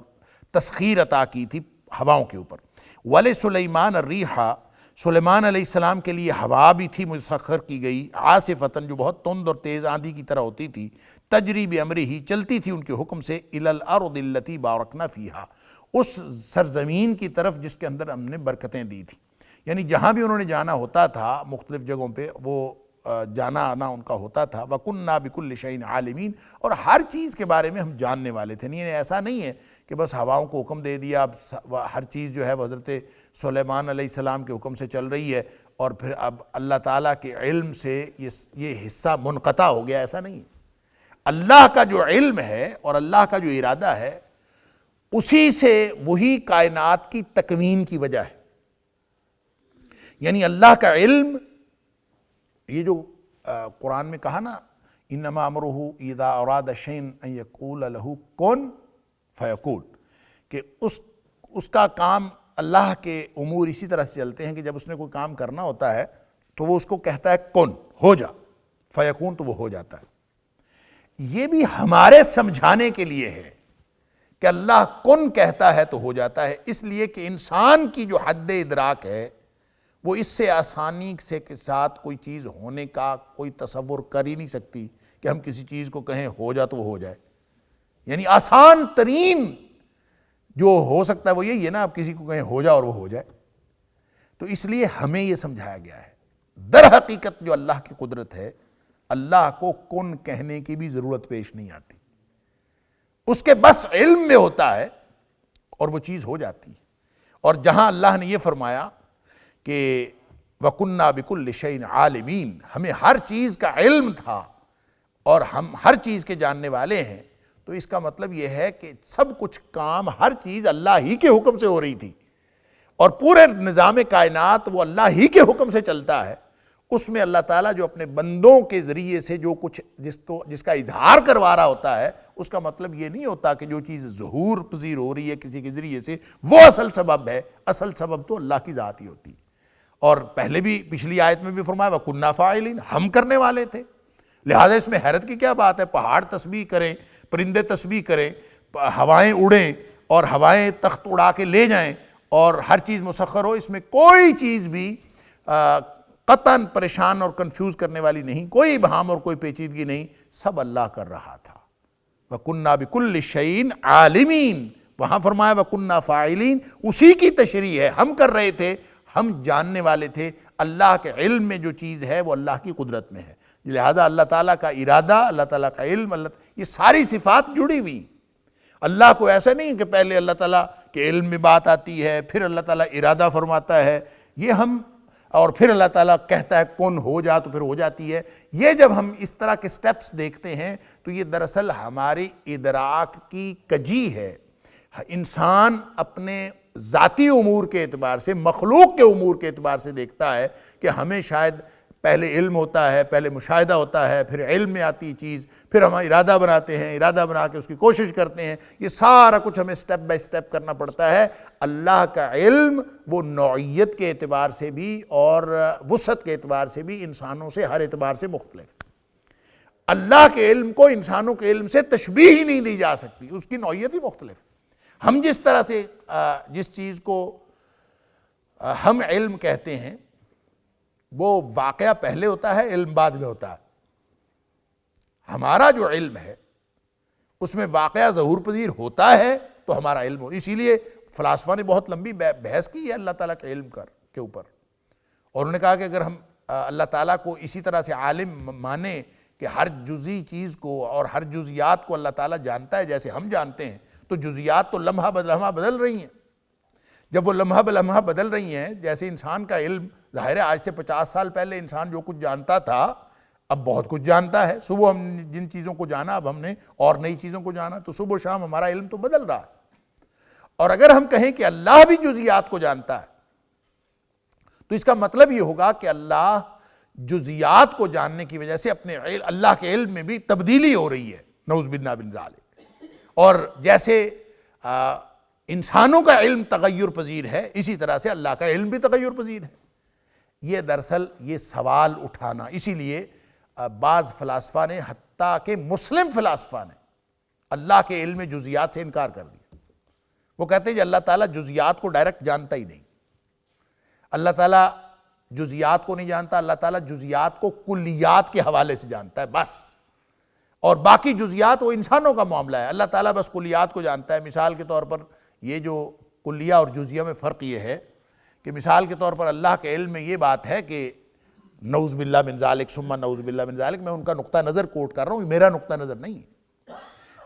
تسخیر عطا کی تھی ہواؤں کے اوپر۔ وَلِسُلَيْمَانَ الرِّيحَ، سلیمان علیہ السلام کے لیے ہوا بھی تھی مسخر کی گئی، عاصفتاً جو بہت تند اور تیز آندھی کی طرح ہوتی تھی، تجری بامرہ چلتی تھی ان کے حکم سے، الی الارض التی بارکنا فیہا، اس سرزمین کی طرف جس کے اندر ہم نے برکتیں دی تھی، یعنی جہاں بھی انہوں نے جانا ہوتا تھا مختلف جگہوں پہ وہ جانا آنا ان کا ہوتا تھا۔ وَكُنَّا بِكُلِّ شَيْءٍ عَالِمِينَ، اور ہر چیز کے بارے میں ہم جاننے والے تھے۔ نہیں ایسا نہیں ہے کہ بس ہواؤں کو حکم دے دیا، اب ہر چیز جو ہے وہ حضرت سلیمان علیہ السلام کے حکم سے چل رہی ہے اور پھر اب اللہ تعالیٰ کے علم سے یہ حصہ منقطع ہو گیا، ایسا نہیں ہے۔ اللہ کا جو علم ہے اور اللہ کا جو ارادہ ہے اسی سے وہی کائنات کی تکوین کی وجہ ہے، یعنی اللہ کا علم، یہ جو قرآن میں کہا نا انما امرہ اذا اراد شیئا ان یقول لہ کن فیکون، کہ اس کا کام، اللہ کے امور اسی طرح سے چلتے ہیں کہ جب اس نے کوئی کام کرنا ہوتا ہے تو وہ اس کو کہتا ہے کن، ہو جا، فیکون، تو وہ ہو جاتا ہے۔ یہ بھی ہمارے سمجھانے کے لیے ہے کہ اللہ کن کہتا ہے تو ہو جاتا ہے، اس لیے کہ انسان کی جو حد ادراک ہے وہ اس سے آسانی سے کے ساتھ کوئی چیز ہونے کا کوئی تصور کر ہی نہیں سکتی کہ ہم کسی چیز کو کہیں ہو جا تو وہ ہو جائے، یعنی آسان ترین جو ہو سکتا ہے وہ یہی ہے نا، آپ کسی کو کہیں ہو جا اور وہ ہو جائے۔ تو اس لیے ہمیں یہ سمجھایا گیا ہے، در حقیقت جو اللہ کی قدرت ہے، اللہ کو کن کہنے کی بھی ضرورت پیش نہیں آتی، اس کے بس علم میں ہوتا ہے اور وہ چیز ہو جاتی ہے۔ اور جہاں اللہ نے یہ فرمایا کہ وَكُنَّا بِكُلِّ شَيْءٍ عَالِمِينَ، ہمیں ہر چیز کا علم تھا اور ہم ہر چیز کے جاننے والے ہیں، تو اس کا مطلب یہ ہے کہ سب کچھ کام، ہر چیز اللہ ہی کے حکم سے ہو رہی تھی، اور پورے نظام کائنات وہ اللہ ہی کے حکم سے چلتا ہے۔ اس میں اللہ تعالیٰ جو اپنے بندوں کے ذریعے سے جو کچھ جس کا اظہار کروا رہا ہوتا ہے، اس کا مطلب یہ نہیں ہوتا کہ جو چیز ظہور پذیر ہو رہی ہے کسی کے ذریعے سے وہ اصل سبب ہے۔ اصل سبب تو اللہ کی ذات ہی ہوتی ہے۔ اور پہلے بھی پچھلی آیت میں بھی فرمایا وَكُنَّا فَاعِلِينَ، ہم کرنے والے تھے، لہٰذا اس میں حیرت کی کیا بات ہے؟ پہاڑ تسبیح کریں، پرندے تسبیح کریں، ہوائیں اڑیں اور ہوائیں تخت اڑا کے لے جائیں اور ہر چیز مسخر ہو، اس میں کوئی چیز بھی قطعاً پریشان اور کنفیوز کرنے والی نہیں، کوئی ابہام اور کوئی پیچیدگی نہیں، سب اللہ کر رہا تھا۔ وَكُنَّا بِكُلِّ شَيْءٍ عَالِمِينَ، وہاں فرمایا وَكُنَّا فَاعِلِينَ، اسی کی تشریح ہے، ہم کر رہے تھے، ہم جاننے والے تھے۔ اللہ کے علم میں جو چیز ہے وہ اللہ کی قدرت میں ہے، لہذا اللہ تعالیٰ کا ارادہ، اللہ تعالیٰ کا علم، یہ ساری صفات جڑی ہوئی۔ اللہ کو ایسا نہیں کہ پہلے اللہ تعالیٰ کے علم میں بات آتی ہے، پھر اللہ تعالیٰ ارادہ فرماتا ہے، یہ ہم، اور پھر اللہ تعالیٰ کہتا ہے کن ہو جا تو پھر ہو جاتی ہے۔ یہ جب ہم اس طرح کے سٹیپس دیکھتے ہیں تو یہ دراصل ہماری ادراک کی کجی ہے۔ انسان اپنے ذاتی امور کے اعتبار سے، مخلوق کے امور کے اعتبار سے دیکھتا ہے کہ ہمیں شاید پہلے علم ہوتا ہے، پہلے مشاہدہ ہوتا ہے، پھر علم میں آتی چیز، پھر ہم ارادہ بناتے ہیں، ارادہ بنا کے اس کی کوشش کرتے ہیں، یہ سارا کچھ ہمیں سٹیپ بائی سٹیپ کرنا پڑتا ہے۔ اللہ کا علم وہ نوعیت کے اعتبار سے بھی اور وسعت کے اعتبار سے بھی انسانوں سے ہر اعتبار سے مختلف۔ اللہ کے علم کو انسانوں کے علم سے تشبیہ ہی نہیں دی جا سکتی، اس کی نوعیت ہی مختلف۔ ہم جس طرح سے جس چیز کو ہم علم کہتے ہیں وہ واقعہ پہلے ہوتا ہے، علم بعد میں ہوتا ہے۔ ہمارا جو علم ہے اس میں واقعہ ظہور پذیر ہوتا ہے تو ہمارا علم ہو۔ اسی لیے فلاسفہ نے بہت لمبی بحث کی ہے اللہ تعالیٰ کے علم کے اوپر، اور انہوں نے کہا کہ اگر ہم اللہ تعالیٰ کو اسی طرح سے عالم مانیں کہ ہر جزئی چیز کو اور ہر جزیات کو اللہ تعالیٰ جانتا ہے جیسے ہم جانتے ہیں، تو جزیات تو لمحہ بلمحہ بدل رہی ہیں۔ جب وہ لمحہ بلمحہ بدل رہی ہیں، جیسے انسان کا علم، ظاہر ہے آج سے 50 سال پہلے انسان جو کچھ جانتا تھا اب بہت کچھ جانتا ہے۔ صبح ہم جن چیزوں کو جانا اب ہم نے اور نئی چیزوں کو جانا، تو صبح و شام ہمارا علم تو بدل رہا ہے۔ اور اگر ہم کہیں کہ اللہ بھی جزیات کو جانتا ہے تو اس کا مطلب یہ ہوگا کہ اللہ جزیات کو جاننے کی وجہ سے اپنے اللہ کے علم میں بھی تبدیلی ہو رہی ہے، نعوذ باللہ من ذالک۔ اور جیسے انسانوں کا علم تغیر پذیر ہے، اسی طرح سے اللہ کا علم بھی تغیر پذیر ہے۔ یہ دراصل یہ سوال اٹھانا، اسی لیے بعض فلاسفہ نے، حتیٰ کہ مسلم فلاسفہ نے، اللہ کے علم جزیات سے انکار کر دیا۔ وہ کہتے ہیں کہ اللہ تعالیٰ جزیات کو ڈائریکٹ جانتا ہی نہیں، اللہ تعالیٰ جزیات کو نہیں جانتا، اللہ تعالیٰ جزیات کو کلیات کے حوالے سے جانتا ہے بس، اور باقی جزیات وہ انسانوں کا معاملہ ہے۔ اللہ تعالیٰ بس کلیات کو جانتا ہے۔ مثال کے طور پر یہ جو کلیہ اور جزیہ میں فرق یہ ہے کہ مثال کے طور پر اللہ کے علم میں یہ بات ہے کہ نعوذ باللہ من ذالک ثم نعوذ باللہ من ذالک، میں ان کا نقطہ نظر کوٹ کر رہا ہوں، یہ میرا نقطہ نظر نہیں ہے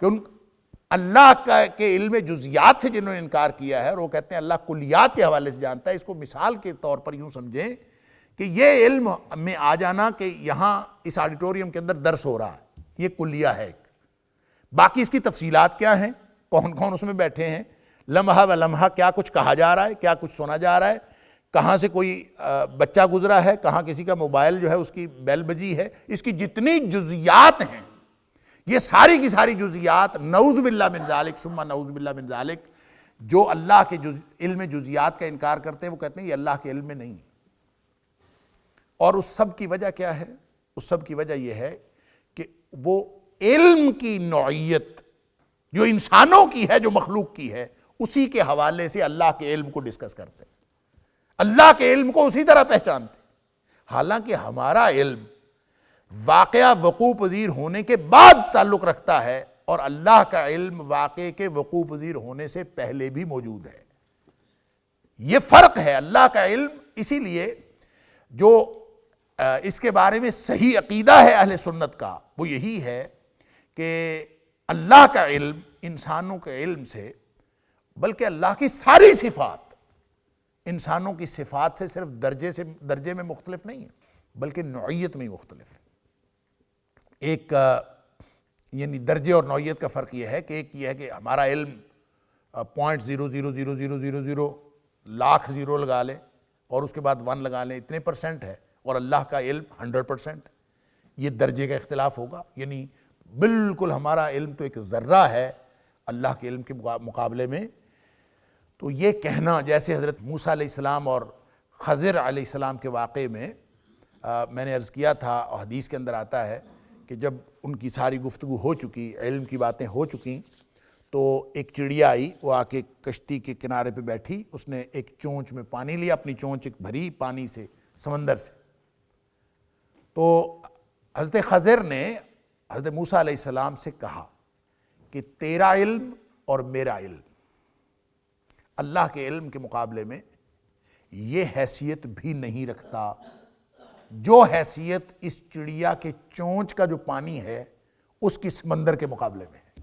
کہ اللہ کے علم جزیات سے جنہوں نے انکار کیا ہے، اور وہ کہتے ہیں اللہ کلیات کے حوالے سے جانتا ہے۔ اس کو مثال کے طور پر یوں سمجھیں کہ یہ علم میں آ جانا کہ یہاں اس آڈیٹوریم کے اندر درس ہو رہا ہے، یہ کلیہ ہے ایک، باقی اس کی تفصیلات کیا ہیں، کون کون اس میں بیٹھے ہیں، لمحہ و لمحہ کیا کچھ کہا جا رہا ہے، کیا کچھ سنا جا رہا ہے، کہاں سے کوئی بچہ گزرا ہے، کہاں کسی کا موبائل جو ہے اس کی بیل بجی ہے، اس کی جتنی جزیات ہیں، یہ ساری کی ساری جزیات نعوذ باللہ من ذالک ثم نعوذ باللہ من ذالک، جو اللہ کے علم جزیات کا انکار کرتے ہیں وہ کہتے ہیں یہ اللہ کے علم میں نہیں ہے۔ اور اس سب کی وجہ کیا ہے؟ اس سب کی وجہ یہ ہے کہ وہ علم کی نوعیت جو انسانوں کی ہے، جو مخلوق کی ہے، اسی کے حوالے سے اللہ کے علم کو ڈسکس کرتے ہیں، اللہ کے علم کو اسی طرح پہچانتے ہیں۔ حالانکہ ہمارا علم واقعہ وقوع پذیر ہونے کے بعد تعلق رکھتا ہے، اور اللہ کا علم واقعے کے وقوع پذیر ہونے سے پہلے بھی موجود ہے۔ یہ فرق ہے اللہ کا علم۔ اسی لیے جو اس کے بارے میں صحیح عقیدہ ہے اہل سنت کا وہ یہی ہے کہ اللہ کا علم انسانوں کے علم سے، بلکہ اللہ کی ساری صفات انسانوں کی صفات سے صرف درجے میں مختلف نہیں ہے، بلکہ نوعیت میں ہی مختلف ہے۔ ایک یعنی درجے اور نوعیت کا فرق یہ ہے کہ ایک یہ ہے کہ ہمارا علم 0.00000 لاکھ زیرو لگا لیں اور اس کے بعد 1 لگا لیں، اتنے % ہے، اور اللہ کا علم 100%، یہ درجے کا اختلاف ہوگا۔ یعنی بالکل ہمارا علم تو ایک ذرہ ہے اللہ کے علم کے مقابلے میں۔ تو یہ کہنا، جیسے حضرت موسیٰ علیہ السلام اور خضر علیہ السلام کے واقعے میں میں نے عرض کیا تھا، اور حدیث کے اندر آتا ہے کہ جب ان کی ساری گفتگو ہو چکی، علم کی باتیں ہو چکیں، تو ایک چڑیا آئی، وہ آ کے کشتی کے کنارے پہ بیٹھی، اس نے ایک چونچ میں پانی لیا، اپنی چونچ ایک بھری پانی سے، سمندر سے۔ تو حضرت خضر نے حضرت موسیٰ علیہ السلام سے کہا کہ تیرا علم اور میرا علم اللہ کے علم کے مقابلے میں یہ حیثیت بھی نہیں رکھتا جو حیثیت اس چڑیا کے چونچ کا جو پانی ہے اس کی سمندر کے مقابلے میں ہے۔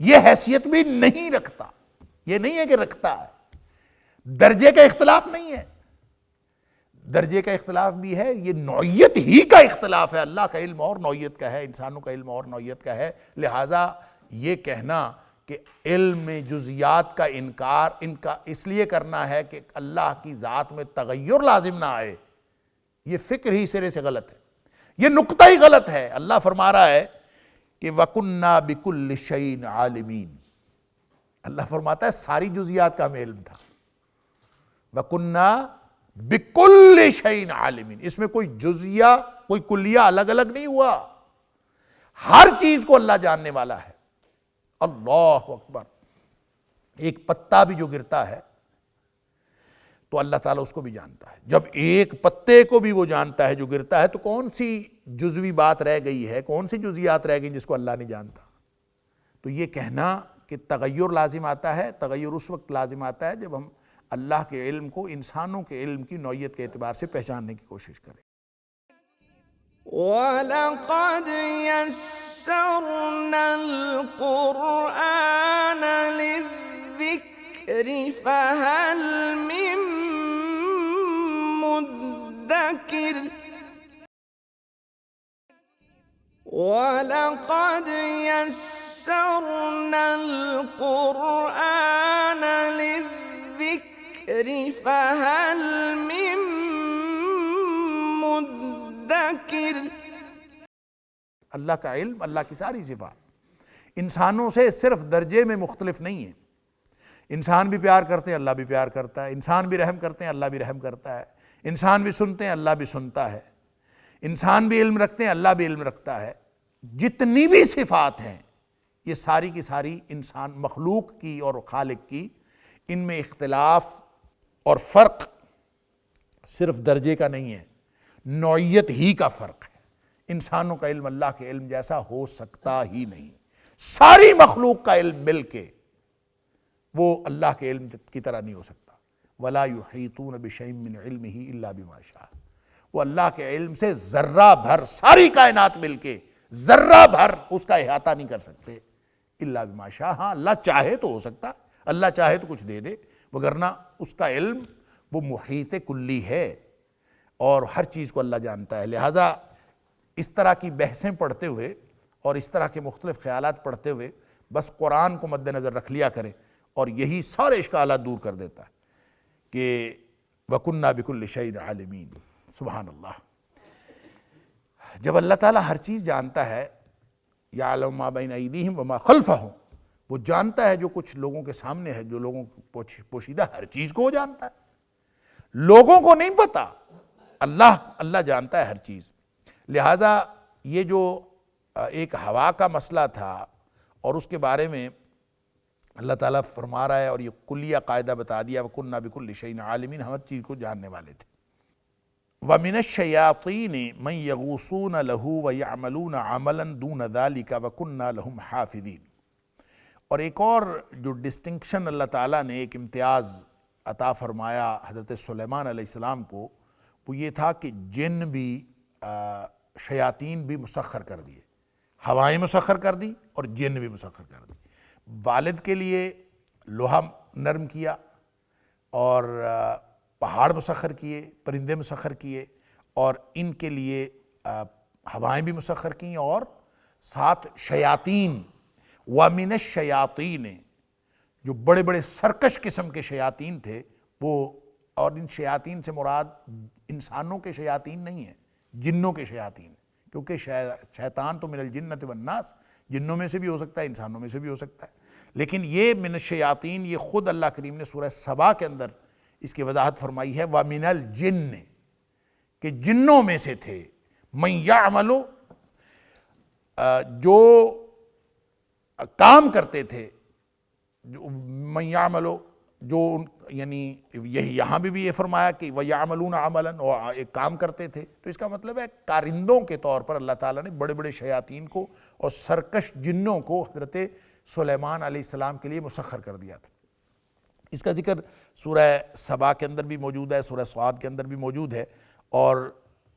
یہ حیثیت بھی نہیں رکھتا، یہ نہیں ہے کہ رکھتا ہے، درجے کا اختلاف نہیں ہے، درجے کا اختلاف بھی ہے، یہ نوعیت ہی کا اختلاف ہے۔ اللہ کا علم اور نوعیت کا ہے، انسانوں کا علم اور نوعیت کا ہے۔ لہٰذا یہ کہنا کہ علم میں جزیات کا انکار اس لیے کرنا ہے کہ اللہ کی ذات میں تغیر لازم نہ آئے، یہ فکر ہی سرے سے غلط ہے، یہ نقطہ ہی غلط ہے۔ اللہ فرما رہا ہے کہ وَكُنَّا بِكُلِّ شَيْءٍ عَالِمِينَ، اللہ فرماتا ہے ساری جزیات کا ہمیں علم تھا۔ وَكُنَّا بِكُلِّ شَيْءٍ عَالِمِينَ، اس میں کوئی جزیہ کوئی کلیہ الگ الگ نہیں ہوا، ہر چیز کو اللہ جاننے والا ہے۔ اللہ اکبر، ایک پتا بھی جو گرتا ہے تو اللہ تعالیٰ اس کو بھی جانتا ہے۔ جب ایک پتے کو بھی وہ جانتا ہے جو گرتا ہے، تو کون سی جزوی بات رہ گئی ہے، کون سی جزیات رہ گئی جس کو اللہ نہیں جانتا؟ تو یہ کہنا کہ تغیر لازم آتا ہے، تغیر اس وقت لازم آتا ہے جب ہم اللہ کے علم کو انسانوں کے علم کی نوعیت کے اعتبار سے پہچاننے کی کوشش کریں۔ وَلَقَدْ يَسَّرْنَا الْقُرْآنَ لِلذِّكْرِ فَهَلْ مِن مُّدَّكِرٍ وَلَقَدْ يَسَّرْنَا الْقُرْآنَ لِلذِّكْرِ فَهَلْ مِن مُّدَّكِرٍ۔ اللہ کا علم، اللہ کی ساری صفات انسانوں سے صرف درجے میں مختلف نہیں ہیں۔ انسان بھی پیار کرتے ہیں، اللہ بھی پیار کرتا ہے، انسان بھی رحم کرتے ہیں، اللہ بھی رحم کرتا ہے، انسان بھی سنتے ہیں، اللہ بھی سنتا ہے، انسان بھی علم رکھتے ہیں، اللہ بھی علم رکھتا ہے۔ جتنی بھی صفات ہیں یہ ساری کی ساری انسان مخلوق کی اور خالق کی، ان میں اختلاف اور فرق صرف درجے کا نہیں ہے، نوعیت ہی کا فرق ہے۔ انسانوں کا علم اللہ کے علم جیسا ہو سکتا ہی نہیں، ساری مخلوق کا علم مل کے وہ اللہ کے علم کی طرح نہیں ہو سکتا۔ وَلَا يُحِيطُونَ بِشَيْءٍ مِّنْ عِلْمِهِ إِلَّا بِمَا شَاءَ، وہ اللہ کے علم سے ذرہ بھر، ساری کائنات مل کے ذرہ بھر اس کا احاطہ نہیں کر سکتے، الا بما شاء۔ ہاں اللہ چاہے تو ہو سکتا، اللہ چاہے تو کچھ دے دے، وگرنہ اس کا علم وہ محیط کلی ہے اور ہر چیز کو اللہ جانتا ہے۔ لہٰذا اس طرح کی بحثیں پڑھتے ہوئے اور اس طرح کے مختلف خیالات پڑھتے ہوئے بس قرآن کو مد نظر رکھ لیا کریں، اور یہی سارے اشکالات دور کر دیتا ہے کہ وَكُنَّا بِكُلِّ شَيْءٍ عَالِمِينَ۔ سبحان اللہ۔ جب اللہ تعالیٰ ہر چیز جانتا ہے، یعلم ما بین ایدیہم وما خلفہم، وہ جانتا ہے جو کچھ لوگوں کے سامنے ہے، جو لوگوں کو پوشیدہ، ہر چیز کو وہ جانتا ہے، لوگوں کو نہیں پتا، اللہ جانتا ہے ہر چیز۔ لہٰذا یہ جو ایک ہوا کا مسئلہ تھا اور اس کے بارے میں اللہ تعالیٰ فرما رہا ہے اور یہ کلیہ قاعدہ بتا دیا، وَكُنَّا بِكُلِّ شَيْءٍ عَالِمِينَ، ہم ہر چیز کو جاننے والے تھے۔ وَمِنَ الشَّيَاطِينِ مَن يَغُوصُونَ لَهُ وَيَعْمَلُونَ عَمَلًا دُونَ ذَلِكَ وَكُنَّا لَهُمْ حَافِظِينَ۔ اور ایک اور جو ڈسٹنکشن اللہ تعالیٰ نے ایک امتیاز عطا فرمایا حضرت سلیمان علیہ السلام کو، وہ یہ تھا کہ جن بھی شیاطین بھی مسخر کر دیے، ہوائیں مسخر کر دی اور جن بھی مسخر کر دی۔ والد کے لیے لوہا نرم کیا اور پہاڑ مسخر کیے، پرندے مسخر کیے، اور ان کے لیے ہوائیں بھی مسخر کیں اور ساتھ شیاطین، وَمِنَ الشَّيَاطِينِ، جو بڑے بڑے سرکش قسم کے شیاطین تھے وہ، اور ان شیاطین سے مراد انسانوں کے شیاطین نہیں ہیں، جنوں کے شیاطین، کیونکہ شیطان تو من الجنۃ والناس، جنوں میں سے بھی ہو سکتا ہے، انسانوں میں سے بھی ہو سکتا ہے، لیکن یہ من الشیاطین یہ خود اللہ کریم نے سورہ سبا کے اندر اس کی وضاحت فرمائی ہے، وَمِنَ الْجِنِّ، کہ جنوں میں سے تھے، مَن يَعْمَلُ، جو کام کرتے تھے، مَن يَعْمَلُ، جو یعنی یہاں بھی یہ فرمایا کہ وَيَعْمَلُونَ عَمَلًا، اور ایک کام کرتے تھے، تو اس کا مطلب ہے کارندوں کے طور پر اللہ تعالیٰ نے بڑے بڑے شیاطین کو اور سرکش جنوں کو حضرت سلیمان علیہ السلام کے لیے مسخر کر دیا تھا۔ اس کا ذکر سورہ سبا کے اندر بھی موجود ہے، سورہ صاد کے اندر بھی موجود ہے، اور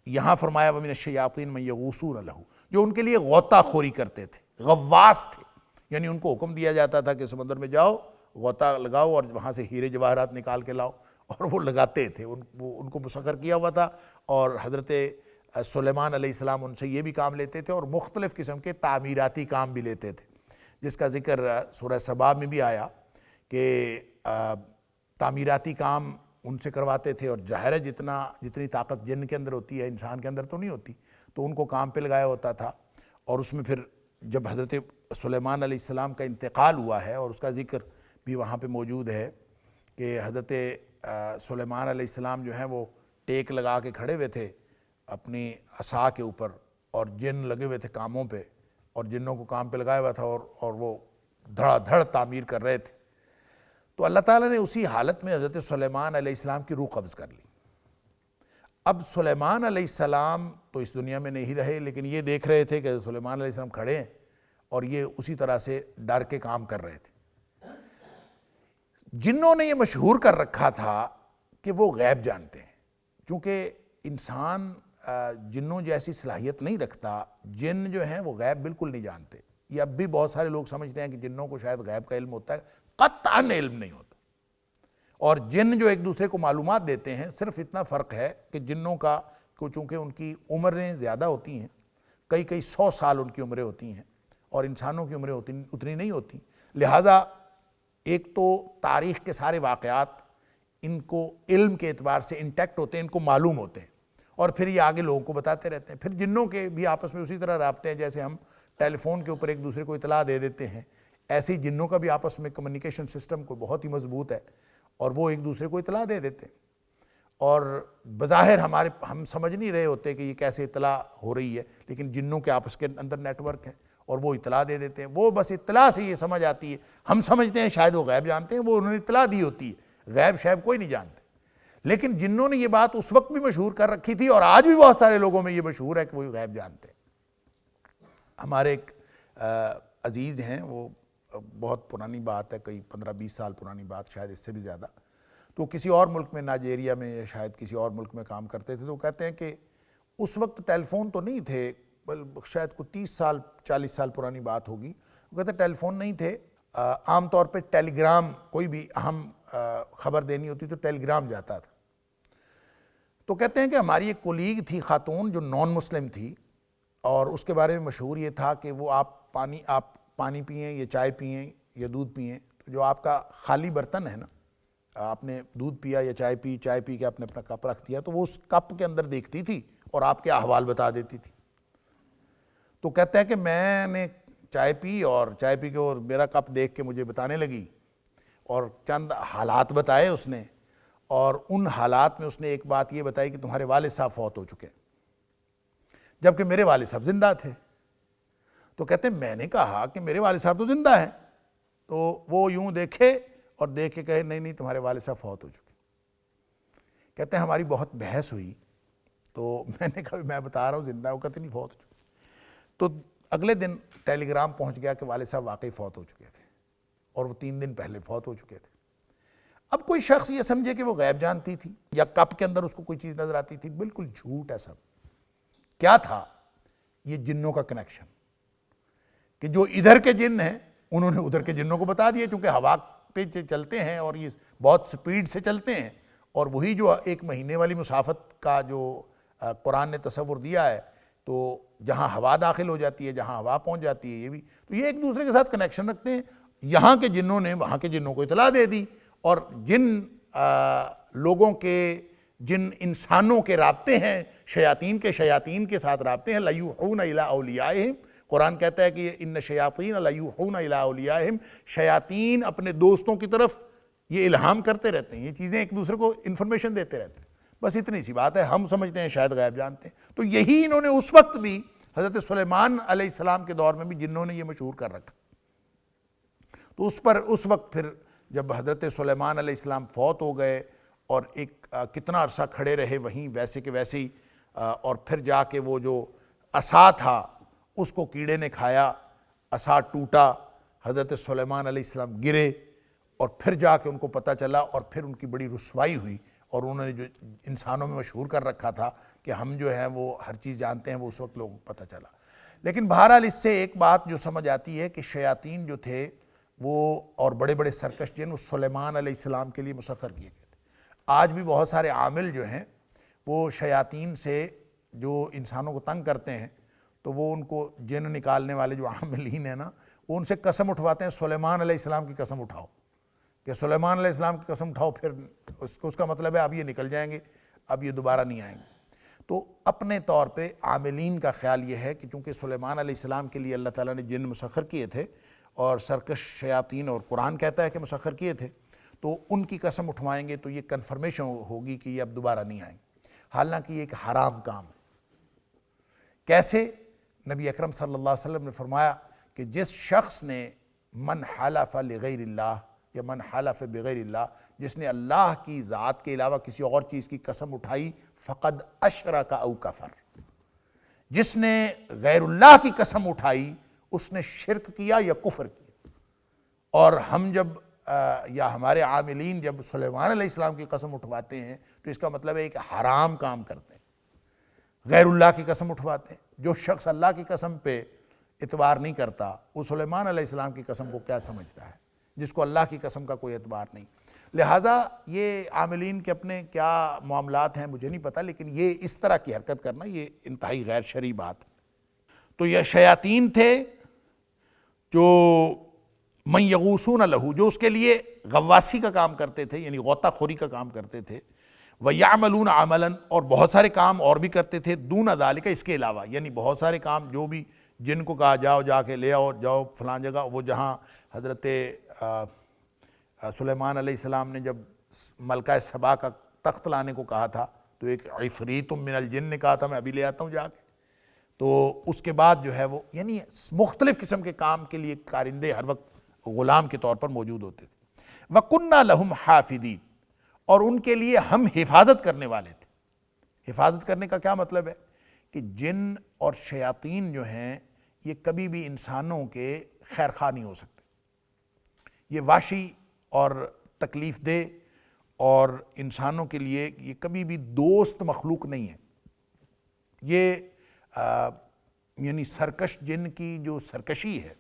یہاں فرمایا وَمِنَ الشَّيَاطِينِ مَن يَغُوصُونَ لَهُ، جو ان کے لیے غوطہ خوری کرتے تھے، غواص تھے، یعنی ان کو حکم دیا جاتا تھا کہ سمندر میں جاؤ، غوطہ لگاؤ اور وہاں سے ہیرے جواہرات نکال کے لاؤ، اور وہ لگاتے تھے، ان کو مسخر کیا ہوا تھا، اور حضرت سلیمان علیہ السلام ان سے یہ بھی کام لیتے تھے اور مختلف قسم کے تعمیراتی کام بھی لیتے تھے، جس کا ذکر سورہ سبا میں بھی آیا کہ تعمیراتی کام ان سے کرواتے تھے، اور ظاہر ہے جتنی طاقت جن کے اندر ہوتی ہے انسان کے اندر تو نہیں ہوتی، تو ان کو کام پہ لگایا ہوتا تھا، اور اس میں پھر جب حضرت سلیمان علیہ السلام کا انتقال ہوا ہے، اور اس کا ذکر بھی وہاں پہ موجود ہے کہ حضرت سلیمان علیہ السلام جو ہیں وہ ٹیک لگا کے کھڑے ہوئے تھے اپنی عصا کے اوپر، اور جن لگے ہوئے تھے کاموں پہ، اور جنوں کو کام پہ لگایا ہوا تھا، اور وہ دھڑا دھڑ تعمیر کر رہے تھے، تو اللہ تعالیٰ نے اسی حالت میں حضرت سلیمان علیہ السلام کی روح قبض کر لی۔ اب سلیمان علیہ السلام تو اس دنیا میں نہیں رہے، لیکن یہ دیکھ رہے تھے کہ سلیمان علیہ السلام کھڑے ہیں اور یہ اسی طرح سے ڈر کے کام کر رہے تھے۔ جنوں نے یہ مشہور کر رکھا تھا کہ وہ غیب جانتے ہیں، چونکہ انسان جنوں جیسی صلاحیت نہیں رکھتا، جن جو ہیں وہ غیب بالکل نہیں جانتے۔ یہ اب بھی بہت سارے لوگ سمجھتے ہیں کہ جنوں کو شاید غیب کا علم ہوتا ہے، قطعاً علم نہیں ہوتا، اور جن جو ایک دوسرے کو معلومات دیتے ہیں، صرف اتنا فرق ہے کہ جنوں کا چونکہ ان کی عمریں زیادہ ہوتی ہیں، کئی 100 سال ان کی عمریں ہوتی ہیں، اور انسانوں کی عمریں اتنی نہیں ہوتی، لہٰذا ایک تو تاریخ کے سارے واقعات ان کو علم کے اعتبار سے انٹیکٹ ہوتے ہیں، ان کو معلوم ہوتے ہیں، اور پھر یہ آگے لوگوں کو بتاتے رہتے ہیں۔ پھر جنوں کے بھی آپس میں اسی طرح رابطے ہیں، جیسے ہم ٹیلی فون کے اوپر ایک دوسرے کو اطلاع دے دیتے ہیں، ایسے ہی جنوں کا بھی آپس میں کمیونیکیشن سسٹم کو بہت ہی مضبوط ہے، اور وہ ایک دوسرے کو اطلاع دے دیتے ہیں، اور بظاہر ہم سمجھ نہیں رہے ہوتے کہ یہ کیسے اطلاع ہو رہی ہے، لیکن جنوں کے آپس کے اندر نیٹ ورک ہے، اور وہ اطلاع دے دیتے ہیں۔ وہ بس اطلاع سے یہ سمجھ آتی ہے، ہم سمجھتے ہیں شاید وہ غیب جانتے ہیں، وہ انہوں نے اطلاع دی ہوتی ہے، غیب شیب کوئی نہیں جانتے، لیکن جنوں نے یہ بات اس وقت بھی مشہور کر رکھی تھی، اور آج بھی بہت سارے لوگوں میں یہ مشہور ہے کہ وہ غیب جانتے ہیں۔ ہمارے ایک عزیز ہیں، وہ بہت پرانی بات ہے، کئی 15-20 سال پرانی بات، شاید اس سے بھی زیادہ، تو کسی اور ملک میں، نائجیریا میں یا شاید کسی اور ملک میں کام کرتے تھے، تو وہ کہتے ہیں کہ اس وقت ٹیلی فون تو نہیں تھے، شاید کوئی 30 سال 40 سال پرانی بات ہوگی، وہ کہتے ہیں ٹیلی فون نہیں تھے، عام طور پہ ٹیلی گرام، کوئی بھی اہم خبر دینی ہوتی تو ٹیلی گرام جاتا تھا۔ تو کہتے ہیں کہ ہماری ایک کولیگ تھی خاتون جو نان مسلم تھی، اور اس کے بارے میں مشہور یہ تھا کہ وہ آپ پانی پئیں یا چائے پئیں یا دودھ پئیں، تو جو آپ کا خالی برتن ہے نا، آپ نے دودھ پیا یا چائے پی کے آپ نے اپنا کپ رکھ دیا، تو وہ اس کپ کے اندر دیکھتی تھی اور آپ کے احوال بتا دیتی تھی۔ تو کہتا ہے کہ میں نے چائے پی کے اور میرا کپ دیکھ کے مجھے بتانے لگی، اور چند حالات بتائے اس نے، اور ان حالات میں اس نے ایک بات یہ بتائی کہ تمہارے والد صاحب فوت ہو چکے، جبکہ میرے والد صاحب زندہ تھے۔ تو کہتے ہیں میں نے کہا کہ میرے والد صاحب تو زندہ ہیں، تو وہ یوں دیکھے اور دیکھ کے کہے نہیں تمہارے والد صاحب فوت ہو چکے۔ کہتے ہیں ہماری بہت بحث ہوئی، تو میں نے کہا میں بتا رہا ہوں زندہ، وہ کہتے نہیں فوت ہو چکے۔ تو اگلے دن ٹیلی گرام پہنچ گیا کہ والد صاحب واقعی فوت ہو چکے تھے، اور وہ 3 دن پہلے فوت ہو چکے تھے۔ اب کوئی شخص یہ سمجھے کہ وہ غیب جانتی تھی یا کپ کے اندر اس کو کوئی چیز نظر آتی تھی، بالکل جھوٹ ہے سب۔ کیا تھا؟ یہ جنوں کا کنیکشن، کہ جو ادھر کے جن ہیں انہوں نے ادھر کے جنوں کو بتا دیا، چونکہ ہوا پہ چلتے ہیں اور یہ بہت سپیڈ سے چلتے ہیں، اور وہی جو 1 مہینے والی مسافت کا جو قرآن نے تصور دیا ہے تو جہاں ہوا داخل ہو جاتی ہے، جہاں ہوا پہنچ جاتی ہے، یہ بھی تو یہ ایک دوسرے کے ساتھ کنیکشن رکھتے ہیں۔ یہاں کے جنوں نے وہاں کے جنوں کو اطلاع دے دی، اور جن لوگوں کے، جن انسانوں کے رابطے ہیں شیاطین کے ساتھ رابطے ہیں، لَيُوحُونَ إِلَىٰ أَوْلِيَائِهِمْ، قرآن کہتا ہے کہ إِنَّ الشَّيَاطِينَ لَيُوحُونَ إِلَىٰ أَوْلِيَائِهِمْ، شیاطین اپنے دوستوں کی طرف یہ الہام کرتے رہتے ہیں، یہ چیزیں ایک دوسرے کو انفارمیشن دیتے رہتے ہیں۔ بس اتنی سی بات ہے، ہم سمجھتے ہیں شاید غیب جانتے ہیں، تو یہی انہوں نے اس وقت بھی حضرت سلیمان علیہ السلام کے دور میں بھی جنہوں نے یہ مشہور کر رکھا۔ تو اس وقت پھر جب حضرت سلیمان علیہ السلام فوت ہو گئے اور ایک کتنا عرصہ کھڑے رہے وہیں ویسے کہ ویسے ہی، اور پھر جا کے وہ جو عصا تھا اس کو کیڑے نے کھایا، عصا ٹوٹا، حضرت سلیمان علیہ السلام گرے، اور پھر جا کے ان کو پتہ چلا، اور پھر ان کی بڑی رسوائی ہوئی، اور انہوں نے جو انسانوں میں مشہور کر رکھا تھا کہ ہم جو ہیں وہ ہر چیز جانتے ہیں، وہ اس وقت لوگوں کو پتہ چلا۔ لیکن بہرحال اس سے ایک بات جو سمجھ آتی ہے کہ شیاطین جو تھے وہ اور بڑے بڑے سرکش جن، وہ سلیمان علیہ السلام کے لیے مسخر کیے گئے تھے۔ آج بھی بہت سارے عامل جو ہیں وہ شیاطین سے جو انسانوں کو تنگ کرتے ہیں، تو وہ ان کو جن نکالنے والے جو عاملین ہیں نا، وہ ان سے قسم اٹھواتے ہیں سلیمان علیہ السلام کی قسم اٹھاؤ، کہ سلیمان علیہ السلام کی قسم اٹھاؤ، پھر اس کا مطلب ہے اب یہ نکل جائیں گے، اب یہ دوبارہ نہیں آئیں گے۔ تو اپنے طور پہ عاملین کا خیال یہ ہے کہ چونکہ سلیمان علیہ السلام کے لیے اللہ تعالیٰ نے جن مسخر کیے تھے، اور سرکش شیاطین، اور قرآن کہتا ہے کہ مسخر کیے تھے، تو ان کی قسم اٹھوائیں گے تو یہ کنفرمیشن ہوگی کہ یہ اب دوبارہ نہیں آئیں گے، حالانکہ یہ ایک حرام کام ہے۔ کیسے؟ نبی اکرم صلی اللہ علیہ وسلم نے فرمایا کہ جس شخص نے من حلف لغیر اللہ یا من حلف بغیر اللہ، جس نے اللہ کی ذات کے علاوہ کسی اور چیز کی قسم اٹھائی، فقد اشرک او کفر، جس نے غیر اللہ کی قسم اٹھائی اس نے شرک کیا یا کفر کیا۔ اور ہم جب یا ہمارے عاملین جب سلیمان علیہ السلام کی قسم اٹھواتے ہیں تو اس کا مطلب ہے ایک حرام کام کرتے ہیں، غیر اللہ کی قسم اٹھواتے ہیں۔ جو شخص اللہ کی قسم پہ اعتبار نہیں کرتا، وہ سلیمان علیہ السلام کی قسم کو کیا سمجھتا ہے، جس کو اللہ کی قسم کا کوئی اعتبار نہیں۔ لہٰذا یہ عاملین کے اپنے کیا معاملات ہیں مجھے نہیں پتہ، لیکن یہ اس طرح کی حرکت کرنا یہ انتہائی غیر شرعی بات ہے۔ تو یہ شیاطین تھے جو من یغوسون لہو، جو اس کے لیے غواسی کا کام کرتے تھے، یعنی غوطہ خوری کا کام کرتے تھے، وَيَعْمَلُونَ عَمَلًا، اور بہت سارے کام اور بھی کرتے تھے، دون ذالک، اس کے علاوہ، یعنی بہت سارے کام جو بھی جن کو کہا جاؤ جا کے لے آؤ، جاؤ فلان جگہ، وہ جہاں حضرت سلیمان علیہ السلام نے جب ملکہ سبا کا تخت لانے کو کہا تھا تو ایک عفریت من الجن نے کہا تھا میں ابھی لے آتا ہوں جا کے، تو اس کے بعد جو ہے وہ یعنی مختلف قسم کے کام کے لیے کارندے ہر وقت غلام کے طور پر موجود ہوتے تھے۔ وَكُنَّا لَهُمْ حَافِظِينَ، اور ان کے لیے ہم حفاظت کرنے والے تھے۔ حفاظت کرنے کا کیا مطلب ہے کہ جن اور شیاطین جو ہیں یہ کبھی بھی انسانوں کے خیر خواہ نہیں ہو سکتے، یہ وحشی اور تکلیف دہ اور انسانوں کے لیے یہ کبھی بھی دوست مخلوق نہیں ہے۔ یہ یعنی سرکش جن کی جو سرکشی ہے،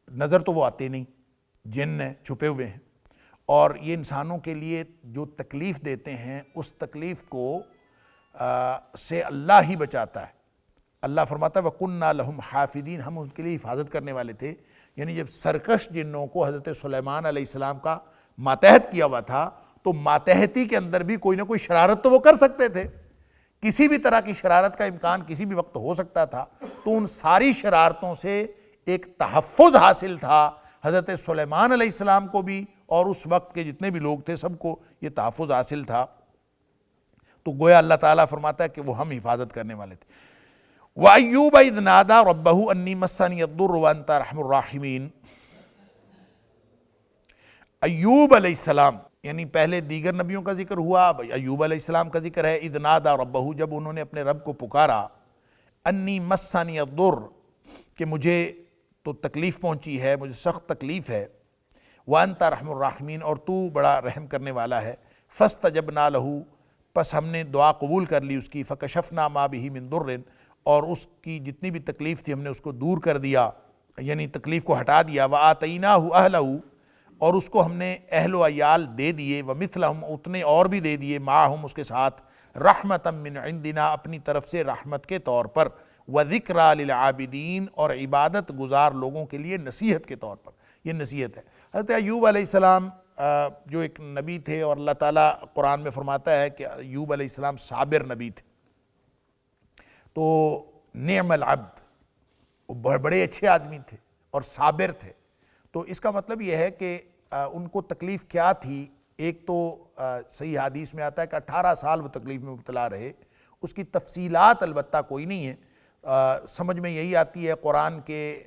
نظر تو وہ آتے نہیں، جن ہیں چھپے ہوئے ہیں، اور یہ انسانوں کے لیے جو تکلیف دیتے ہیں اس تکلیف کو سے اللہ ہی بچاتا ہے۔ اللہ فرماتا ہے وَكُنَّا لَهُمْ حَافِظِينَ، ہم ان کے لیے حفاظت کرنے والے تھے۔ یعنی جب سرکش جنوں کو حضرت سلیمان علیہ السلام کا ماتحت کیا ہوا تھا تو ماتحتی کے اندر بھی کوئی نہ کوئی شرارت تو وہ کر سکتے تھے، کسی بھی طرح کی شرارت کا امکان کسی بھی وقت ہو سکتا تھا، تو ان ساری شرارتوں سے ایک تحفظ حاصل تھا حضرت سلیمان علیہ السلام کو بھی، اور اس وقت کے جتنے بھی لوگ تھے سب کو یہ تحفظ حاصل تھا۔ تو گویا اللہ تعالیٰ فرماتا ہے کہ وہ ہم حفاظت کرنے والے تھے۔ وَأَيُّوبَ إِذْ نَادَى رَبَّهُ أَنِّي مَسَّنِيَ الضُّرُّ وَأَنْتَ أَرْحَمُ الرَّاحِمِينَ، ایوب علیہ السلام، یعنی پہلے دیگر نبیوں کا ذکر ہوا، اب ایوب علیہ السلام کا ذکر ہے۔ اذ نادى ربہ، جب انہوں نے اپنے رب کو پکارا، انی مسنی الضر، کہ مجھے تو تکلیف پہنچی ہے، مجھے سخت تکلیف ہے، وانت ارحم الراحمین، اور تو بڑا رحم کرنے والا ہے۔ فاستجبنا لہ، پس ہم نے دعا قبول کر لی اس کی، فکشفنا ما بہ من ضر، اور اس کی جتنی بھی تکلیف تھی ہم نے اس کو دور کر دیا، یعنی تکلیف کو ہٹا دیا۔ وآتیناہ اہلہ، اور اس کو ہم نے اہل و عیال دے دیے، ومثلہم، اتنے اور بھی دے دیے، معہم، اس کے ساتھ، رحمتا من عندنا، اپنی طرف سے رحمت کے طور پر، وذکریٰ للعابدین، اور عبادت گزار لوگوں کے لیے نصیحت کے طور پر، یہ نصیحت ہے۔ حضرت ایوب علیہ السلام جو ایک نبی تھے، اور اللہ تعالیٰ قرآن میں فرماتا ہے کہ ایوب علیہ السلام صابر نبی تھے، تو نعم العبد، وہ بڑے اچھے آدمی تھے اور صابر تھے۔ تو اس کا مطلب یہ ہے کہ ان کو تکلیف کیا تھی؟ ایک تو صحیح حدیث میں آتا ہے کہ 18 سال وہ تکلیف میں مبتلا رہے، اس کی تفصیلات البتہ کوئی نہیں ہے، سمجھ میں یہی آتی ہے قرآن کے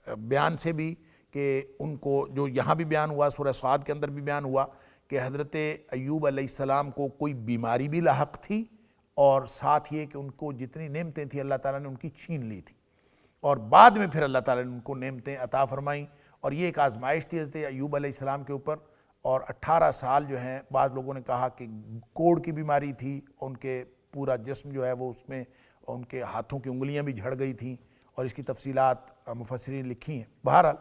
بیان سے بھی، کہ ان کو جو یہاں بھی بیان ہوا، سورہ صاد کے اندر بھی بیان ہوا کہ حضرت ایوب علیہ السلام کو کوئی بیماری بھی لاحق تھی، اور ساتھ یہ کہ ان کو جتنی نعمتیں تھیں اللہ تعالیٰ نے ان کی چھین لی تھی، اور بعد میں پھر اللہ تعالیٰ نے ان کو نعمتیں عطا فرمائیں، اور یہ ایک آزمائش تھی حضرت ایوب علیہ السلام کے اوپر۔ اور 18 سال جو ہیں، بعض لوگوں نے کہا کہ کوڑ کی بیماری تھی، ان کے پورا جسم جو ہے وہ اس میں ان کے ہاتھوں کی انگلیاں بھی جھڑ گئی تھیں، اور اس کی تفصیلات مفسرین لکھی ہیں۔ بہرحال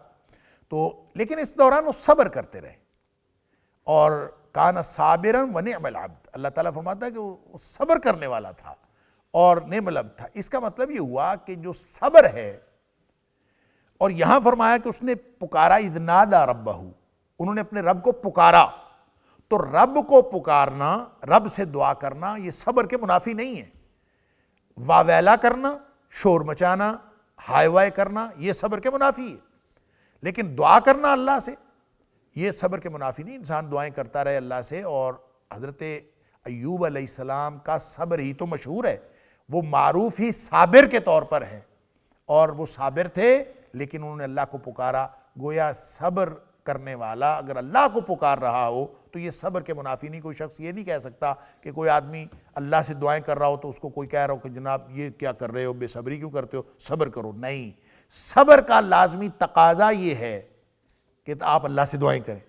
تو لیکن اس دوران وہ صبر کرتے رہے، اور کان صابرا ونعم العبد، اللہ تعالیٰ فرماتا ہے کہ وہ صبر کرنے والا تھا اور نعم العبد تھا۔ اس کا مطلب یہ ہوا کہ جو صبر ہے، اور یہاں فرمایا کہ اس نے پکارا، اذ نادى ربہ، انہوں نے اپنے رب کو پکارا، تو رب کو پکارنا، رب سے دعا کرنا، یہ صبر کے منافی نہیں ہے۔ واویلا کرنا، شور مچانا، ہائے وائے کرنا، یہ صبر کے منافی ہے، لیکن دعا کرنا اللہ سے، یہ صبر کے منافی نہیں۔ انسان دعائیں کرتا رہے اللہ سے، اور حضرت ایوب علیہ السلام کا صبر ہی تو مشہور ہے، وہ معروف ہی صابر کے طور پر ہے، اور وہ صابر تھے لیکن انہوں نے اللہ کو پکارا۔ گویا صبر کرنے والا اگر اللہ کو پکار رہا ہو تو یہ صبر کے منافی نہیں۔ کوئی شخص یہ نہیں کہہ سکتا کہ کوئی آدمی اللہ سے دعائیں کر رہا ہو تو اس کو کوئی کہہ رہا ہو کہ جناب یہ کیا کر رہے ہو، بے صبری کیوں کرتے ہو، صبر کرو۔ نہیں، صبر کا لازمی تقاضا یہ ہے کہ آپ اللہ سے دعائیں کریں،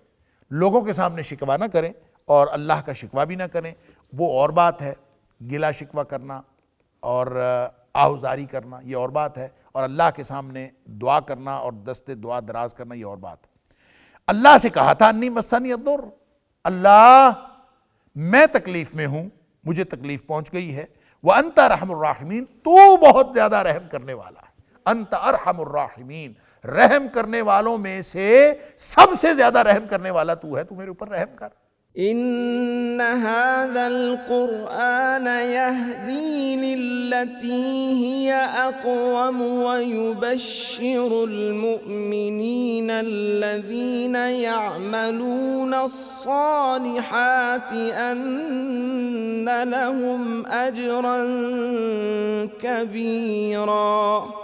لوگوں کے سامنے شکوہ نہ کریں، اور اللہ کا شکوہ بھی نہ کریں، وہ اور بات ہے۔ گلہ شکوہ کرنا اور آہوزاری کرنا یہ اور بات ہے، اور اللہ کے سامنے دعا کرنا اور دست دعا دراز کرنا یہ اور بات ہے۔ اللہ سے کہا تھا انی مسنی الضر، اللہ میں تکلیف میں ہوں، مجھے تکلیف پہنچ گئی ہے، وانت ارحم الراحمین، تو بہت زیادہ رحم کرنے والا ہے، انت ارحم الراحمین، رحم کرنے والوں میں سے سب سے زیادہ رحم کرنے والا تو ہے، تو میرے اوپر رحم کر۔ ان هذا القرآن يهدي للتي هي اقوم ويبشر المؤمنين الذين يعملون الصالحات ان لهم اجرا كبيرا۔